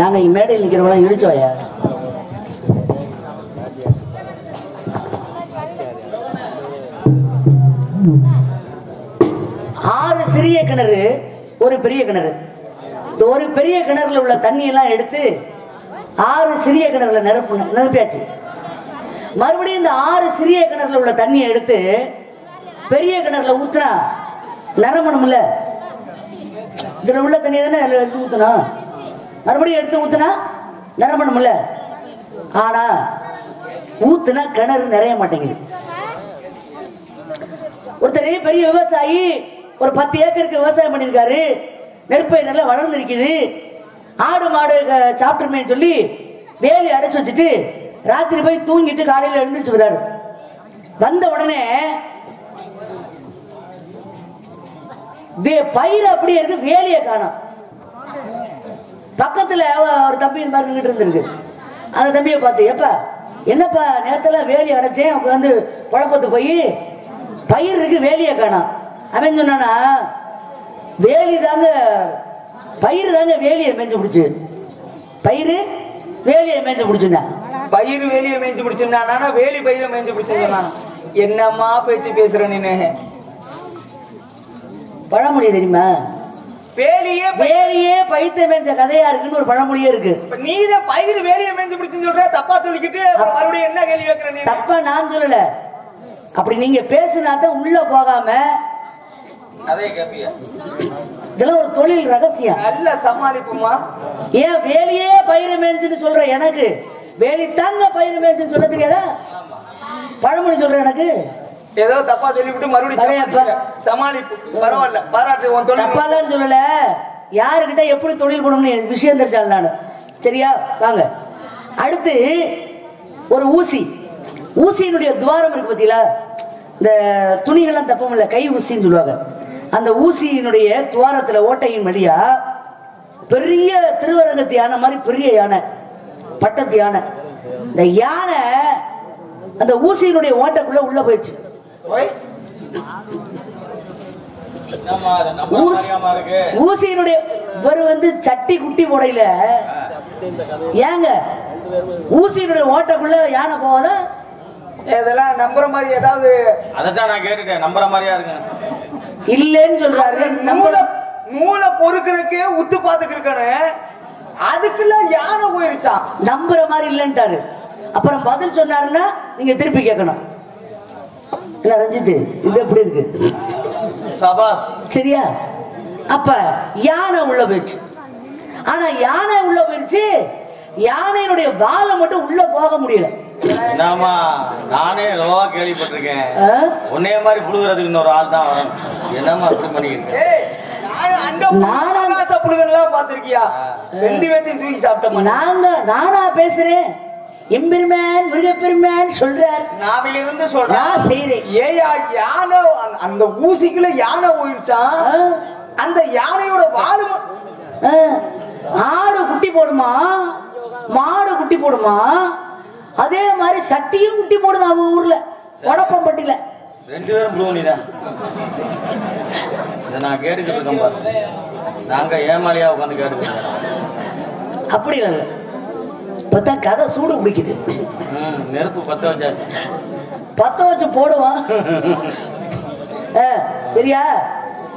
நாங்க இங்க மேடையில் நிக்கிறவங்க இழுச்சோயா. ஆறு சிறிய கிணறு, ஒரு பெரிய கிணறு. ஒரு பெரிய கிணறுல உள்ள தண்ணி எல்லாம் எடுத்து 6 சிறிய கிணறுல நிரப்பியாச்சு. மறுபடியும் இந்த 6 சிறிய கிணறுல உள்ள தண்ணியை எடுத்து பெரிய கிணறுல ஊத்துனா நிரம்பணும்ல. இதுல உள்ள தண்ணி தானே எடுத்து ஊத்தணும். மறுபடியும் எடுத்து ஊத்துனா நிரம்பணும்ல. ஆனா ஊத்துனா கிணறு நிறைய மாட்டேங்குது. ஒருத்தர் பெரிய விவசாயி ஒரு 10 ஏக்கருக்கு விவசாயம் பண்ணிருக்காரு. நெற்பயிர் நல்லா வளர்ந்து இருக்குது. ஆடு மாடு சாப்பிட்டுமே சொல்லி வேலி அடைச்சு வச்சுட்டு ராத்திரி போய் தூங்கிட்டு காலையில எழுந்திரிச்சு விடுறாரு. வந்த உடனே பயிர் அப்படியே இருக்கு, வேலியை காணோம். பக்கத்துல ஒரு தம்பி இந்த மாதிரி நின்றுட்டு இருந்திருக்கு. அந்த தம்பியை பார்த்து, எப்ப என்னப்பா நேரத்துல வேலி அடைச்சேன் உட்காந்து குழப்பத்து போய் பயிர் இருக்கு, வேலியை காணோம். அவன் சொன்னானா, வேலி தாங்க பயிர் தாங்க வேலியை மேய்ஞ்சு பிடிச்சு, பயிர் வேலியை மேய்ஞ்சு பிடிச்சுன்னா, பயிர் வேலியை மேய்ஞ்சு பிடிச்சிருந்தானா வேலி பயிரை மேய்ஞ்சு பிடிச்சிருந்தா. என்னம்மா பேச்சு பேசுற நீனு? பழமொழி தெரியுமா? வேலியே வேலியே பயித்த மேய்ஞ்ச கதையா இருக்குன்னு ஒரு பழமொழியே இருக்கு. நீதான் பயிர் வேலியை மேய்ஞ்சு பிடிச்சுன்னு சொல்ற, தப்பா சொல்லிக்கிட்டு மறுபடியும் என்ன கேள்வி வைக்கிற நீ? தப்பா நான் சொல்லல. அப்படி நீங்க பேசினாதான் உள்ள போகாம அதே கேப்பியா? இதெல்லாம் ஒரு தொழில் ரகசியம். நல்ல சமாளிப்புமா. ஏன் வேலியே பயிர் மேய்ஞ்சுன்னு சொல்ற எனக்கு வேலி தாங்க பயிர் மேய்ஞ்சுன்னு சொல்ல தெரியாதா? பழமொழி சொல்ற எனக்கு ஏதோ தப்பா சொல்லிவிட்டு மறுபடியும் சமாளிப்பு. பரவாயில்ல, பாராட்டு. தப்பாலாம் சொல்லல. யாருக்கிட்ட எப்படி தொழில் பண்ணணும்னு விஷயம் தெரிஞ்சால் நான். சரியா? வாங்க. அடுத்து ஒரு ஊசி. ஊசியினுடைய துவாரம் இருக்கு பார்த்தீங்களா? இந்த துணிகள்லாம் தப்பமில்ல, கை ஊசின்னு சொல்லுவாங்க. அந்த ஊசியினுடைய துவாரத்துல ஓட்டையின் வழியா பெரிய திருவரங்கத்து யானை மாதிரி பெரிய யானை, பட்டத்து யானை. இந்த யானை அந்த ஊசியினுடைய ஓட்டைக்குள்ள உள்ள போயிடுச்சு. ஊசியினுடைய ஒரு சட்டி குட்டி போடையில ஏங்க ஊசியினுடைய ஓட்டைக்குள்ள யானை போவாத? இதெல்லாம் நம்புற மாதிரி ஏதாவது? அதான் நான் கேட்டுட்டேன், நம்புற மாதிரியா இருக்கு இல்லன்னு சொல்றாரு. நூலை பொறுக்கிறதுக்கே உத்து பாத்துக்கு இருக்கணும், அதுக்குள்ள யானை போயிருச்சா? நம்புற மாதிரி இல்லன்ட்டாரு. அப்புறம் பதில் சொன்னாருன்னா நீங்க திருப்பி கேட்கணும். இல்ல ரஞ்சித், இது எப்படி இருக்கு? சரியா? அப்ப யானை உள்ள போயிடுச்சு. ஆனா யானை உள்ள போயிடுச்சு, யானையினுடைய வாலை மட்டும் உள்ள போக முடியல. என்னமா நானே லோவா கேள்விப்பட்டிருக்கேன், உன்னைய மாதிரி புழுகிறதுக்கு இன்னொரு ஆள் தான் வரணும். என்னமா அப்படி பண்ணிக்கிட்டு? நானா பேசுறேன்? எம்பெருமான் முருகப்பெருமான் சொல்றார், நாவிலிருந்து சொல்றேன் செய்றேன். ஏயா யானை அந்த ஊசிக்குள்ள யானை போயிடுச்சா? அந்த யானையோட வாழு ஆடு குட்டி போடுமா, மாடு குட்டி போடுமா, அதே மாதிரி சட்டியும் குட்டி போடுது அவங்க ஊர்ல வடப்பம்பட்டியில. 2 பேரும் புழுவனிதான். இதை நான் கேட்டுக்கிட்டு இருக்கேன் பாரு. நாங்க ஏமாலியா உட்காந்து கேட்டுக்கிட்டு. அப்படி இல்லை, இப்பதான் கதை சூடு பிடிக்குது. நெருப்பு பத்த வச்சாச்சு. பத்த வச்சு போடுவான். சரியா?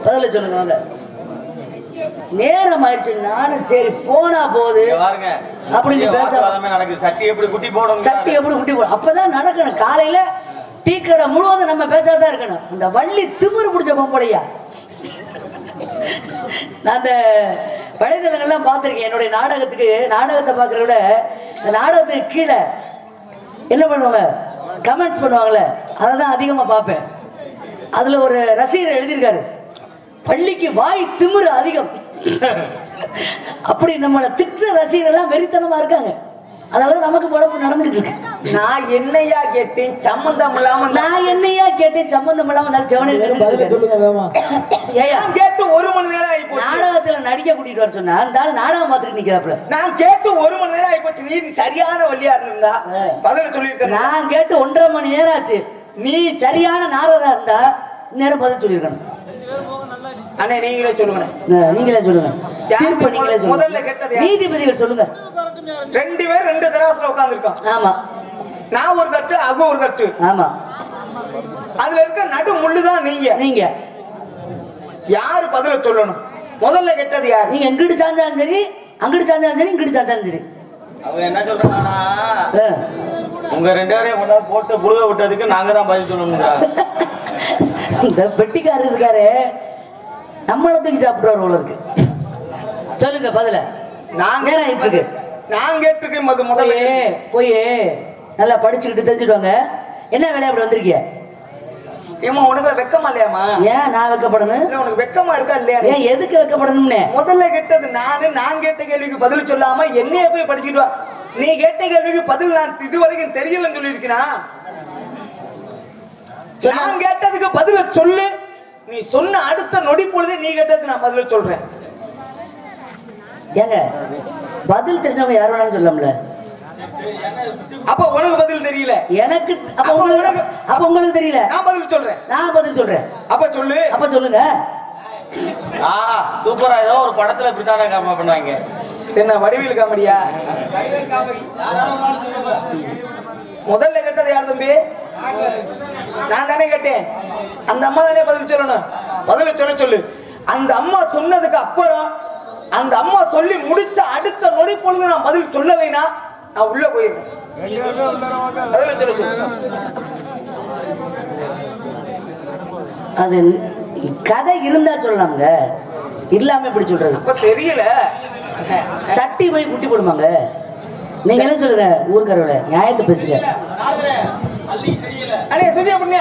பதில சொல்லுங்க வாங்க. நேரம் ஆயிடுச்சு. நானும் சரி போனா போகுது அப்படின்னு பேச நடக்குது. சட்டி எப்படி குட்டி போடும், சட்டி எப்படி குட்டி போடும் அப்பதான் நடக்கணும். காலையில டீ கடை முழுவதும் நம்ம பேசாதான் இருக்கணும். இந்த வள்ளி திமிரு பிடிச்ச பொம்பளையா. நான் அந்த வலைதளங்கள்லாம் பார்த்திருக்கேன். என்னுடைய நாடகத்தை பார்க்கறத விட இந்த நாடகத்துக்கு கீழே என்ன பண்ணுவாங்க, கமெண்ட்ஸ் பண்ணுவாங்கல்ல, அதான் அதிகமா பார்ப்பேன். அதுல ஒரு ரசிகர் எழுதியிருக்காரு, பள்ளிக்கு வாய் திமிரு அதிகம். அப்படி நம்மளை திட்டுற ரசிகர்கள் எல்லாம் வெறித்தனமா இருக்காங்க. அதாவது நமக்கு குழப்பம் நடந்துட்டு இருக்கு. நான் என்னையா கேட்டேன் சம்பந்தம் இல்லாம? நான் என்னையா கேட்டேன் சம்பந்தம் இல்லாம? கேட்டு 1 மணி நேரம் ஆயிப்போச்சு. நாடகத்துல நடிக்க கூட்டிட்டு வர சொன்னா நாடகம் பார்த்துட்டு நிக்கிறாப்ல. நான் கேட்டு 1 மணி நேரம் ஆயிப்போச்சு. நீ சரியான வழியா இருந்தா பதில் சொல்லியிருக்க. நான் கேட்டு 1.5 மணி நேரம் ஆச்சு. நீ சரியான நாரதா இருந்தா நேரம் பதில் சொல்லியிருக்கணும். அண்ணே நீங்களே சொல்லுங்க. நீங்களே சொல்லுங்க. தீர்ப்பு நீங்களே சொல்லுங்க. முதல்ல கேட்டது நீதிபதிகள் சொல்லுங்க. 2 பேர் 2 தராசுல உட்கார்ந்திருக்கோம். ஆமா. நான் ஒரு தட்டு, அகு ஒரு தட்டு. ஆமா. அதுல இருக்க நடு முள்ளுதான் நீங்க. யாரு பதில சொல்லணும்? முதல்ல கேட்டது யார்? நீங்க எங்கிட்டு சாஞ்சாலும் சரி, அங்கிட்டு சாஞ்சாலும் சரி, இங்கிட்டு சாஞ்சாலும் சரி. அவங்க என்ன சொல்றாங்கன்னா, உங்க 2 பேரையும் கொண்டா போட்டு புழுக விட்டதுக்கு நாங்க தான் பதில் சொல்லணும். இந்த பெட்டிக்காரர் இருக்காரு, நம்மள தூக்கி சாப்பிடுவார் போல இருக்கு. சொல்லுங்க பதில. நான் கேட்டிருக்கேன். முதல்ல போய் நல்லா படிச்சுக்கிட்டு தெரிஞ்சுடுவாங்க. என்ன வேலையா அப்படி வந்திருக்கீங்க? ஏமா உனக்கு வெக்கமா இல்லையாமா? ஏன் நான் வெக்கப்படணும்? உனக்கு வெக்கமா இருக்கா இல்லையா? ஏன் எதுக்கு வெக்கப்படணும்னு? முதல்ல கேட்டது நான் கேட்ட கேள்விக்கு பதில் சொல்லாம என்னைய போய் படிச்சுட்டு வா. நீ கேட்ட கேள்விக்கு பதில் நான் இதுவரைக்கும் தெரியலன்னு சொல்லியிருக்கா. நான் கேட்டதுக்கு பதில சொல்லு. நீ சொன்ன அடுத்த நொடி பொழுது நீ கேட்டதுக்கு நான் பதில சொல்றேன். ஏங்க பதில் தெரிஞ்சவங்க யார் வேணாலும் சொல்லலாம்ல. அப்ப உனக்கு பதில் தெரியல, எனக்கு அப்ப உங்களுக்கு தெரியல. நான் பதில் சொல்றேன். அப்ப சொல்லுங்க. சூப்பரா. ஏதோ ஒரு படத்துல இப்படித்தானே காமெடி பண்ணுவாங்க. என்ன வடிவேல் காமெடியா? முதல்ல கேட்டது யார் தம்பி? நான் தானே கேட்டேன். அந்த அம்மா தானே பதில் சொல்லணும். பதில சொல்லு. அந்த அம்மா சொன்னதுக்கு அப்புறம் அந்த அம்மா சொல்லி முடிச்ச அடுத்த நொடி பொழுது நான் பதில் சொல்லலைன்னா நான் உள்ள போயிருக்கேன். அது கதை இருந்தா சொல்லலாம்ங்க, இல்லாம இப்படி சொல்றது தெரியல. சட்டி போய் குட்டி போடுமாங்க. நீங்க என்ன சொல்லுங்க? ஊர்காரோட நியாயத்தை பேசுங்க. அண்ணே சொல்லியா பண்ண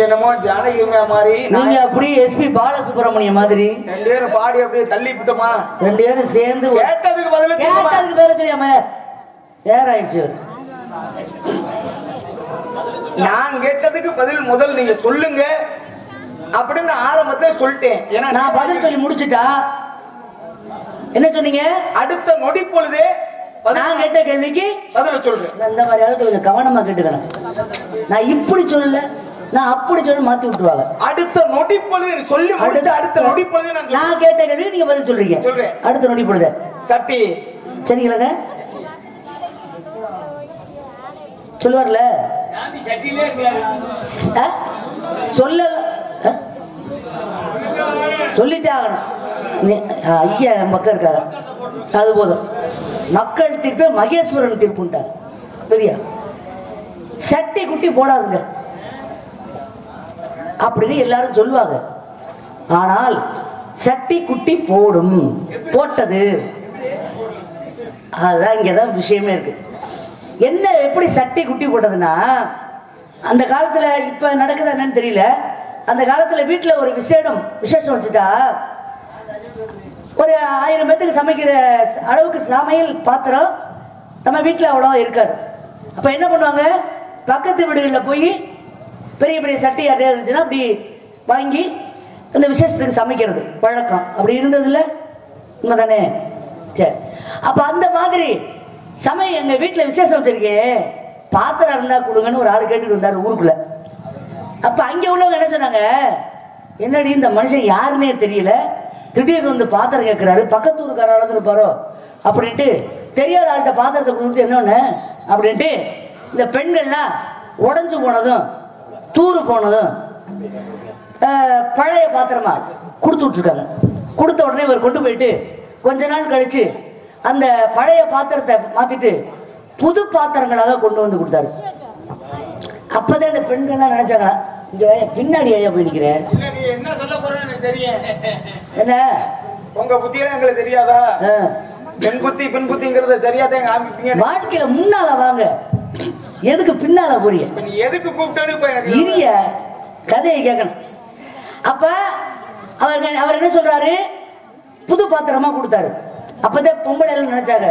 என்னமோ ஜானகிங்க மாதிரி நீங்க அப்படியே எஸ்பி பாலசுப்ரமணியம் மாதிரி 2 பேரும் பாடி அப்படியே தள்ளி விட்டோமா? 2 பேரும் சேர்ந்து கேட்டதுக்கு பதில் சொல்லியாம ஏறாயிடுச்சு. நான் கேட்டதுக்கு பதில் முதல் நீங்க சொல்லுங்க அப்படின்னு ஆரம்பத்துல சொல்லிட்டேன். ஏன்னா நான் பதில் சொல்லி முடிச்சுட்டா என்ன சொன்னீங்க? அடுத்த நொடி பொழுதே நான் கேட்ட கேள்விக்கு பதில் சொல்றேன். இந்த மாதிரி ஆளுக்கு கொஞ்சம் கவனமா கேட்டுக்கிறேன். நான் இப்படி சொல்லல, நான் அப்படி சொல்லி மாத்தி விட்டுருவாங்க. அடுத்த நொடி பொழுது சொல்லி முடிச்ச அடுத்த நொடி பொழுது நான் கேட்ட கேள்விக்கு நீங்க பதில் சொல்றீங்க. சொல்றேன். அடுத்த நொடி பொழுது சட்டி சரிங்களாங்க? சொல்லுவார்ல சொல்ல சொல்லிட்டே ஆகணும். ஐயா மக்கள் இருக்காங்க, அது போதும். மக்கள் தீர்ப்பே மகேஸ்வரன் தீர்ப்புட்டாங்க. சரியா? சட்டி குட்டி போடாதுங்க அப்படின்னு எல்லாரும் சொல்லுவாங்க. ஆனால் சட்டி குட்டி போடும், போட்டது. அதுதான் இங்கதான் விஷயமே இருக்கு. என்ன எப்படி சட்டி குட்டி போட்டதுன்னா, அந்த காலத்துல இப்ப நடக்குதா என்னன்னு தெரியல, அந்த காலத்துல வீட்டுல ஒரு விசேஷம் வச்சுட்டா ஒரு 1000 பேத்துக்கு சமைக்கிற அளவுக்கு சமையல் பாத்திரம் நம்ம வீட்டுல அவ்வளோ இருக்காது. அப்ப என்ன பண்ணுவாங்க, பக்கத்து வீடுகளில் போய் பெரிய பெரிய சட்டி யாரையா இருந்துச்சுன்னா அப்படி வாங்கி அந்த விசேஷத்துக்கு சமைக்கிறது பழக்கம். அப்படி இருந்தது இல்லை, உண்மைதானே? சரி, அப்ப அந்த மாதிரி எங்க வீட்டுல விசேஷம் வச்சிருக்கேன், பாத்திரம் இருந்தா கொடுங்கன்னு ஒரு ஆள் கேட்டுட்டு வந்தாரு ஊருக்குள்ள. அப்ப அங்க உள்ளவங்க என்ன சொன்னாங்க, என்னடி இந்த மனுஷன் யாருன்னே தெரியல, திடீர்னு வந்து பாத்திரம் கேட்கிறாரு, பக்கத்து ஊருக்கார அளந்துருப்பாரோ அப்படின்ட்டு தெரியாத ஆள்கிட்ட பாத்திரத்தை கொடுத்து என்னன்னு அப்படின்ட்டு இந்த பெண்கள்லாம் உடஞ்சு போனதும் தூரு போனதும் பழைய பாத்திரமா கொடுத்து விட்டுருக்காங்க. கொடுத்த உடனே இவர் கொண்டு போயிட்டு கொஞ்ச நாள் கழிச்சு அந்த பழைய பாத்திரத்தை மாத்திட்டு புது பாத்திரங்களாக கொண்டு வந்து கொடுத்தாரு. அப்பதான் இந்த பெண்கள்லாம் நினைச்சாங்க, இங்க பின்னாடி ஐயா போய் நிக்கிறேன், என்ன சொல்ல போறேன்னு எனக்கு தெரியும். என்ன உங்க புத்தியெல்லாம் எங்களுக்கு தெரியாதா? பெண் புத்தி பெண் புத்திங்கிறத சரியாதான் காமிப்பீங்க. வாழ்க்கையில முன்னால வாங்க, எதுக்கு பின்னால போறீங்க? நீ எதுக்கு கூப்பிட்டு இரிய கதையை கேட்கணும். அப்ப அவர் என்ன சொல்றாரு, புது பாத்திரமா கொடுத்தாரு. அப்பதான் பொம்பளை எல்லாம் நினைச்சாங்க,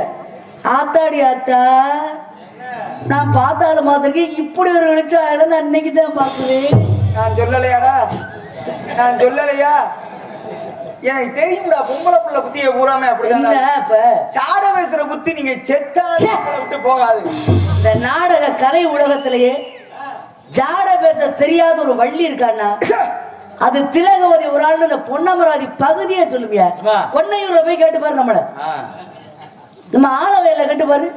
ஆத்தாடி ஆத்தா, நான் பார்த்தாலும் மாத்திருக்கேன், இப்படி ஒரு வெளிச்சம் நான் இன்னைக்கு தான் பாக்குறேன். நான் சொல்லலையாடா, நான் சொல்லலையா? எனக்கு தெரியும்டா, பொம்பளை புள்ள புத்திய பூராமே அப்படிதான். இப்ப சாட பேசுற புத்தி நீங்க செத்தா விட்டு போகாது. இந்த நாடக கலை உலகத்திலேயே ஜாட பேச தெரியாத ஒரு வள்ளி இருக்கான்னா அது திலகவதி ஒரு ஆள். இந்த பொன்னமராதி பகுதியே சொல்லுவியா, பொன்னையூர்ல போய் கேட்டு பாரு, நம்ம ஆளவையில கேட்டு பாரு,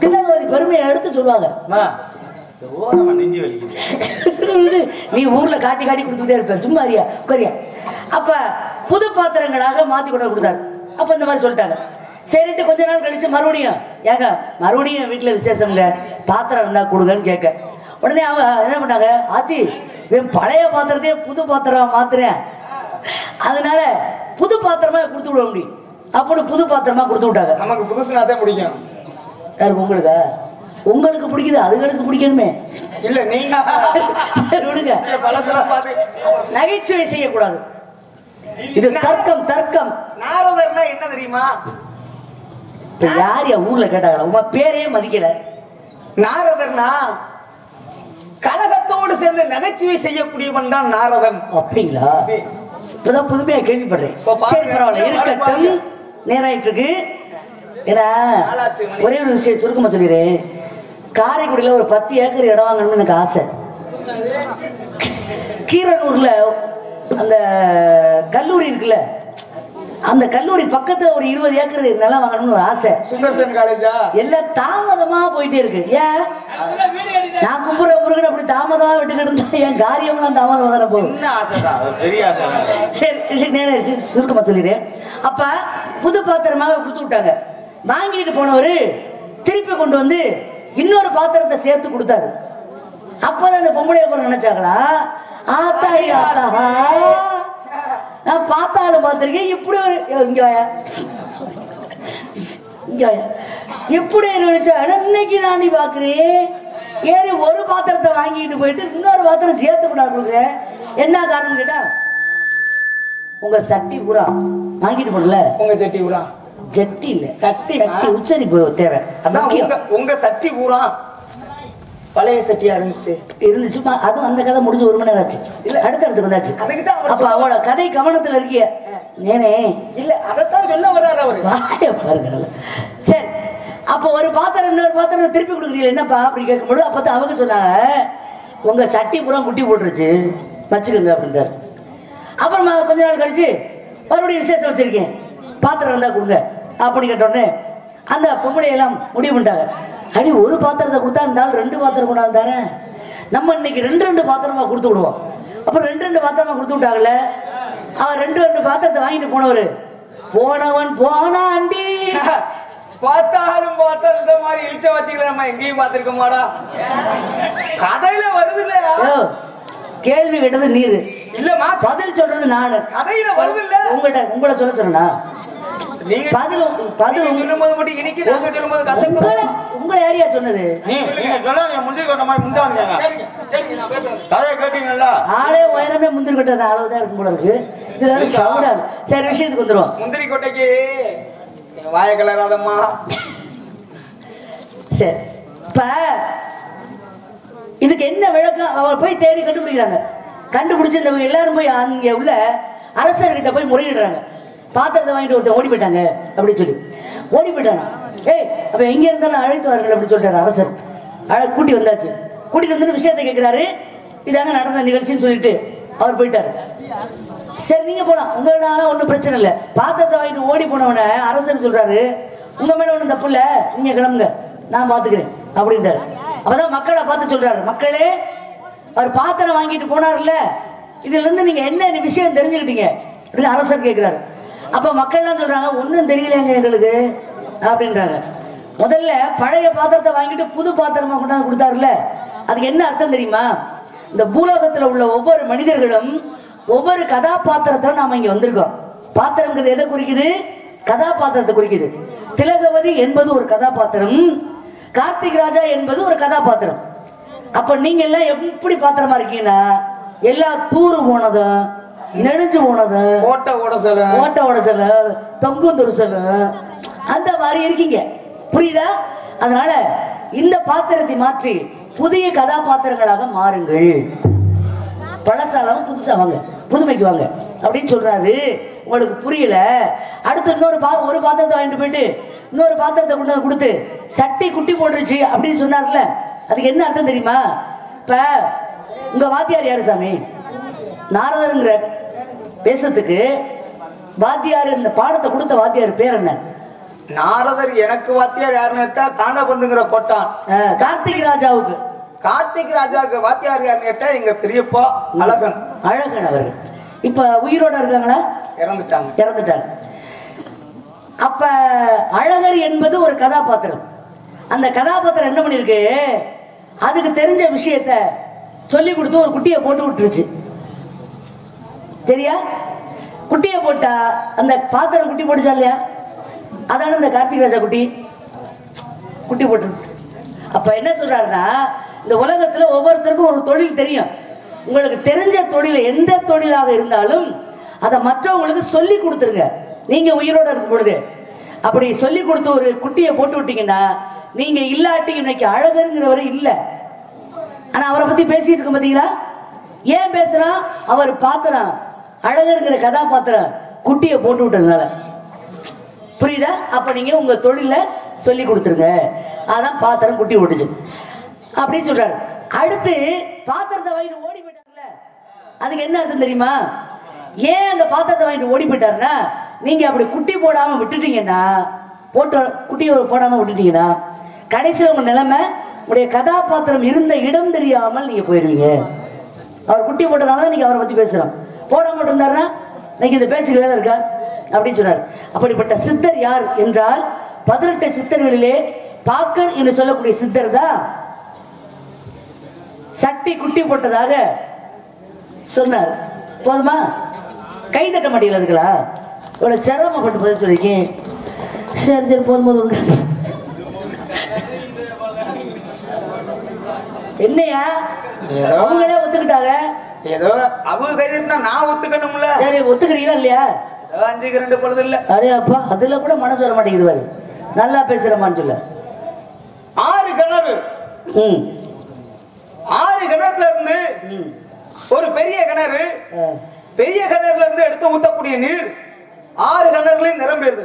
திலகவதி பெருமையை எடுத்து சொல்லுவாங்க. நீ ஊர்ல காட்டி காட்டி கொடுத்துட்டே இருப்ப, சும்மா அறியா கொரியா. அப்ப புது பாத்திரங்களாக மாத்தி கொண்டு கொடுத்தாரு. அப்ப இந்த மாதிரி சொல்லிட்டாங்க. சரிட்டு கொஞ்ச நாள் கழிச்சு மறுபடியும் ஏங்க மறுபடியும் வீட்டுல விசேஷம்ங்க, பாத்திரம் இருந்தா கொடுங்கன்னு கேட்க, உடனே அவ என்ன பண்ணாங்க, ஆத்தி பழைய பாத்திரத்தையே புது பாத்திரம் மாத்துறேன், அதனால புது பாத்திரமா கொடுத்து விட முடியும் அப்படி புது பாத்திரமா கொடுத்து விட்டாங்க. நமக்கு புதுசுனாதான் பிடிக்கும். யாரு உங்களுக்கு? உங்களுக்கு பிடிக்குது, அதுகளுக்கு பிடிக்கணுமே. இல்ல நீங்க விடுங்க, நகைச்சுவை செய்யக்கூடாது. இது தர்க்கம். தர்க்கம் நாரதர்னா என்ன தெரியுமா? இப்ப யார் என் ஊர்ல கேட்டாங்களா, உங்க பேரையே மதிக்கல. நாரதர்னா கழகத்தோடு சேர்ந்து நகைச்சுவை செய்யக்கூடியவன் தான் நாரதன். அப்படிங்களா? இப்பதான் புதுமையா கேள்விப்படுறேன். சரி பரவாயில்ல, இருக்கட்டும், நேராயிட்டு இருக்கு. ஏன்னா ஒரே ஒரு விஷயம் சுருக்கமா சொல்லிடுறேன். காரைக்குடியில ஒரு 10 ஏக்கர் இடம் வாங்கணும்னு எனக்கு ஆசை. கீரனூர்ல அந்த கல்லூரி இருக்குல்ல, அந்த கல்லூரி பக்கத்துல ஒரு 20 ஏக்கர் நிலம் வாங்கணும்னு ஒரு ஆசை. சுந்தர்சன் காலேஜா? எல்லாம் தாமதமா போயிட்டே இருக்கு. ஏன் நான் கும்புற முருகன் அப்படி தாமதமா விட்டுக்கிட்டு இருந்தா என் காரியம்லாம் தாமதமா தானே போகும். சரி நேரம் சுருக்கமா சொல்லிடுறேன். அப்ப புது பாத்திரமாக கொடுத்து விட்டாங்க. வாங்கிட்டு போனவரு திருப்பி கொண்டு வந்து இன்னொரு பாத்திரத்தை சேர்த்து கொடுத்தாரு. அப்பதான் அந்த பொம்பளைய கூட நினைச்சாங்களா, ஆத்தாடி ஆத்தா, நான் பார்த்தாலும் பார்த்திருக்கேன், இப்படி இப்படி நினைச்சா இன்னைக்கு தாண்டி பாக்குறேன். ஏறி ஒரு பாத்திரத்தை வாங்கிட்டு போயிட்டு இன்னொரு பாத்திரம் சேர்த்து கூடாது. என்ன காரணம் கேட்டா உங்க சட்டி பூரா வாங்கிட்டு போடல. உங்க சட்டி பூரா ஜட்டி இல்ல சட்டி உச்சரி தேவை. அதான் உங்க சட்டி பூரா பழைய சட்டியா இருந்துச்சு. அதுவும் அந்த கதை முடிஞ்சு 1 மணி நேரம் ஆச்சு. இல்ல அடுத்தடுத்து வந்தாச்சு. அப்ப அவளோட கதை கவனத்துல இருக்கிய நேனே இல்ல அதைத்தான் சொல்ல வர்றாரு அவரு. பாருங்க. சரி அப்ப ஒரு பாத்திரம் இன்னொரு பாத்திரம் திருப்பி கொடுக்குறீங்க என்னப்பா அப்படி கேட்கும்போது அப்பதான் அவங்க சொன்னாங்க உங்க சட்டி பூரா குட்டி போட்டுருச்சு வச்சுக்கோங்க அப்படின்றாரு. அப்புறம் கொஞ்ச நாள் கழிச்சு மறுபடியும் விசேஷம் வச்சிருக்கேன் பாத்திரம் இருந்தா கொடுங்க அப்படி கேட்டோடனே அந்த பொம்பளை எல்லாம் முடிவு பண்ணிட்டாங்க. அடி ஒரு பாத்திரத்தை கொடுத்தா இருந்தாலும் 2 பாத்திரம் கொண்டாந்தாரு. நம்ம இன்னைக்கு 2 பாத்திரமா கொடுத்து விடுவோம். அப்புறம் 2 பாத்திரமா கொடுத்து விட்டாங்கல்ல. அவன் 2 பாத்திரத்தை வாங்கிட்டு போனவன் போனாண்டி. பார்த்தாலும் பார்த்தா இந்த மாதிரி இழிச்ச வச்சுக்கல நம்ம எங்கேயும் பார்த்திருக்க மாடா. கதையில வருது இல்லையா? கேள்வி கேட்டது நீரு இல்லமா, பதில் சொல்றது நானு. கதையில வருது இல்ல உங்களை சொல்ல சொன்னா நீங்க பதில் சொல்லும்போது மட்டும் இன்னைக்கு நாங்க சொல்லும்போது கசப்பு. உங்களை யாரையா சொன்னது? நீங்க சொல்லாங்க முந்திரி கொட்ட மாதிரி முந்தாங்க கதையை கேட்டீங்கல்ல. ஆளே உயரமே முந்திரி கொட்டது அளவுதான் இருக்கும் போல இருக்கு. இதுல சவுடாது. சரி விஷயத்துக்கு வந்துருவோம். முந்திரி கொட்டைக்கு வாய கலராதம்மா. சரி இப்ப இதுக்கு என்ன விளக்கம் அவர் போய் தேடி கண்டுபிடிக்கிறாங்க. கண்டுபிடிச்சு இந்த எல்லாரும் போய் அங்க உள்ள அரசர்கிட்ட போய் முறையிடுறாங்க. பாத்திரத்தை வாங்கிட்டு ஒருத்தர் ஓடி போயிட்டாங்க அப்படின்னு சொல்லி ஓடி போயிட்டாங்க. அப்ப எங்க இருந்தாலும் அழைத்து வாருங்கள் அப்படின்னு சொல்றாரு அரசர். கூட்டி வந்தாச்சு. கூட்டிட்டு வந்து விஷயத்தை கேட்கிறாரு. இதாங்க நடந்த நிகழ்ச்சின்னு சொல்லிட்டு அவர் போயிட்டாரு. சரி நீங்க போலாம் உங்களால ஒண்ணும் பிரச்சனை இல்லை. பாத்திரத்தை வாங்கிட்டு ஓடி போனவன அரசர் சொல்றாரு உங்க மேல ஒண்ணும் தப்பு இல்ல, நீங்க கிளம்புங்க நான் பாத்துக்கிறேன் அப்படின்றாரு. அப்பதான் மக்களை பார்த்து சொல்றாரு மக்களே அவர் பாத்திரம் வாங்கிட்டு போனார்ல இதுல இருந்து நீங்க என்ன விஷயம் தெரிஞ்சுக்கிட்டீங்க அப்படின்னு அரசர் கேட்கிறாரு. அப்ப மக்கள் எல்லாம் சொல்றாங்க ஒன்னும் தெரியலங்க எங்களுக்கு அப்படின்றாங்க. முதல்ல பழைய பாத்திரத்தை வாங்கிட்டு புது பாத்திரமா கொண்டாந்து கொடுத்தாருல அதுக்கு என்ன அர்த்தம் தெரியுமா? இந்த பூலோகத்துல உள்ள ஒவ்வொரு மனிதர்களும் ஒவ்வொரு கதாபாத்திரத்தை நாம இங்க வந்திருக்கோம். பாத்திரங்கிறது எதை குறிக்குது? கதாபாத்திரத்தை குறிக்குது. திலகவதி என்பது ஒரு கதாபாத்திரம், கார்த்திக் ராஜா என்பது ஒரு கதாபாத்திரம். அப்ப நீங்க எல்லாம் எப்படி பாத்திரமா இருக்கீங்கன்னா எல்லா தூரு போனதும் நெடுஞ்சு போனதும் ஓட்ட உடசல தொங்கும் துருசல் அந்த மாதிரி இருக்கீங்க. புரியுதா? அதனால இந்த பாத்திரத்தை மாற்றி புதிய கதாபாத்திரங்களாக மாறுங்கள். பழசாலாம புதுசா வாங்க, புதுமைக்கு வாங்க அப்படின்னு சொல்றாரு. உங்களுக்கு புரியல? அடுத்து இன்னொரு ஒரு பாத்திரத்தை வாங்கிட்டு போயிட்டு இன்னொரு பாத்திரத்தை கொண்டு கொடுத்து சட்டி குட்டி போட்டுருச்சு அப்படின்னு சொன்னார்ல அதுக்கு என்ன அர்த்தம் தெரியுமா? இப்ப உங்க வாத்தியார் யாரு சாமி? நாரதருங்கிற பேசத்துக்கு வாத்தியார் இந்த பாடத்தை கொடுத்த வாத்தியார் பேர் என்ன? நாரதர். எனக்கு வாத்தியார் யாருன்னு காண்டபந்துங்கிற கொட்டான். கார்த்திக் ராஜாவுக்கு வாத்தியார் யாருன்னு எங்க பெரியப்பா அழகன் அவர்கள் இப்ப உயிரோட இருக்காங்களா? இறந்துட்டாங்க. அப்ப அழகர் என்பது ஒரு கதாபாத்திரம். அந்த கதாபாத்திரம் என்ன பண்ணிருக்கு? அதுக்கு தெரிஞ்ச விஷயத்த சொல்லி கொடுத்து ஒரு குட்டியை போட்டு விட்டுருச்சு. சரியா? குட்டியை போட்டா அந்த பாத்திரம் குட்டி போட்டுச்சா இல்லையா? அதான இந்த கார்த்திக் ராஜா குட்டி போட்டு. அப்ப என்ன சொல்றாருன்னா இந்த உலகத்துல ஒவ்வொருத்தருக்கும் ஒரு தொழில் தெரியும். உங்களுக்கு தெரிஞ்ச தொழில் எந்த தொழிலாக இருந்தாலும் அதை மற்றவங்களுக்கு சொல்லி கொடுத்துருங்க. நீங்க உயிரோட இருக்கும் பொழுது அப்படி சொல்லி கொடுத்து ஒரு குட்டியை போட்டு விட்டீங்கன்னா நீங்க இல்லாட்டி இன்னைக்கு அழகருங்கிறவரு இல்ல. ஆனா அவரை பத்தி பேசிட்டு இருக்கோம் பாத்தீங்களா? ஏன் பேசுறான்? அவர் பாத்திரம் அழகருங்கிற கதாபாத்திரம் குட்டியை போட்டு விட்டதுனால. புரியுதா? அப்ப நீங்க உங்க தொழில சொல்லி கொடுத்துருங்க. அதான் பாத்திரம் குட்டி ஓட்டுச்சு அப்படின்னு சொல்றாரு. அடுத்து பாத்திரத்தை வாங்கிட்டு ஓடி போயிட்டாங்கல்ல அதுக்கு என்ன அர்த்தம் தெரியுமா? ஏன் அந்த பாத்திரத்தை வாங்கிட்டு ஓடி போயிட்டாருன்னா நீங்க அப்படி குட்டி போடாம விட்டுட்டீங்கன்னா குட்டி போடாம விட்டுட்டீங்கன்னா கடைசியில் உங்க நிலைமை உங்களுடைய கதாபாத்திரம் இருந்த இடம் தெரியாமல் நீங்க போயிருவீங்க. அவர் குட்டி போட்டதால நீங்க அவரை பத்தி பேசுறோம். போடாம இருந்தாருன்னா இன்னைக்கு இந்த பேச்சுக்கு வேலை இருக்கா அப்படின்னு சொன்னார். அப்படிப்பட்ட சித்தர் யார் என்றால் 18 சித்தர்களிலே பாக்கர் என்று சொல்லக்கூடிய சித்தர் தான் சட்டி குட்டி போட்டதாக சொன்னார். போதுமா? கை தட்ட மாட்டீங்களா? அதுங்களா இவ்வளவு சிரமப்பட்டு பதில் சொல்லிருக்கேன். சரி போதும் என்னையா ஏதோ அவங்களே ஒத்துக்கிட்டாங்க. ஏதோ அவங்க கைதுனா நான் ஒத்துக்கணும்ல. சரி ஒத்துக்கிறீங்களா இல்லையா? 5க்கு 2 பொழுது இல்ல. அரே அப்பா அதுல கூட மனசு வர மாட்டேங்குது பாரு. நல்லா பேசுறமான்னு சொல்ல. 6 கிணறு. 6 கிணறுல இருந்து ஒரு பெரிய கிணறு, பெரிய கிணறுல இருந்து எடுத்து ஊத்தக்கூடிய நீர் 6 கிணறுலையும் நிரம்பிடுது.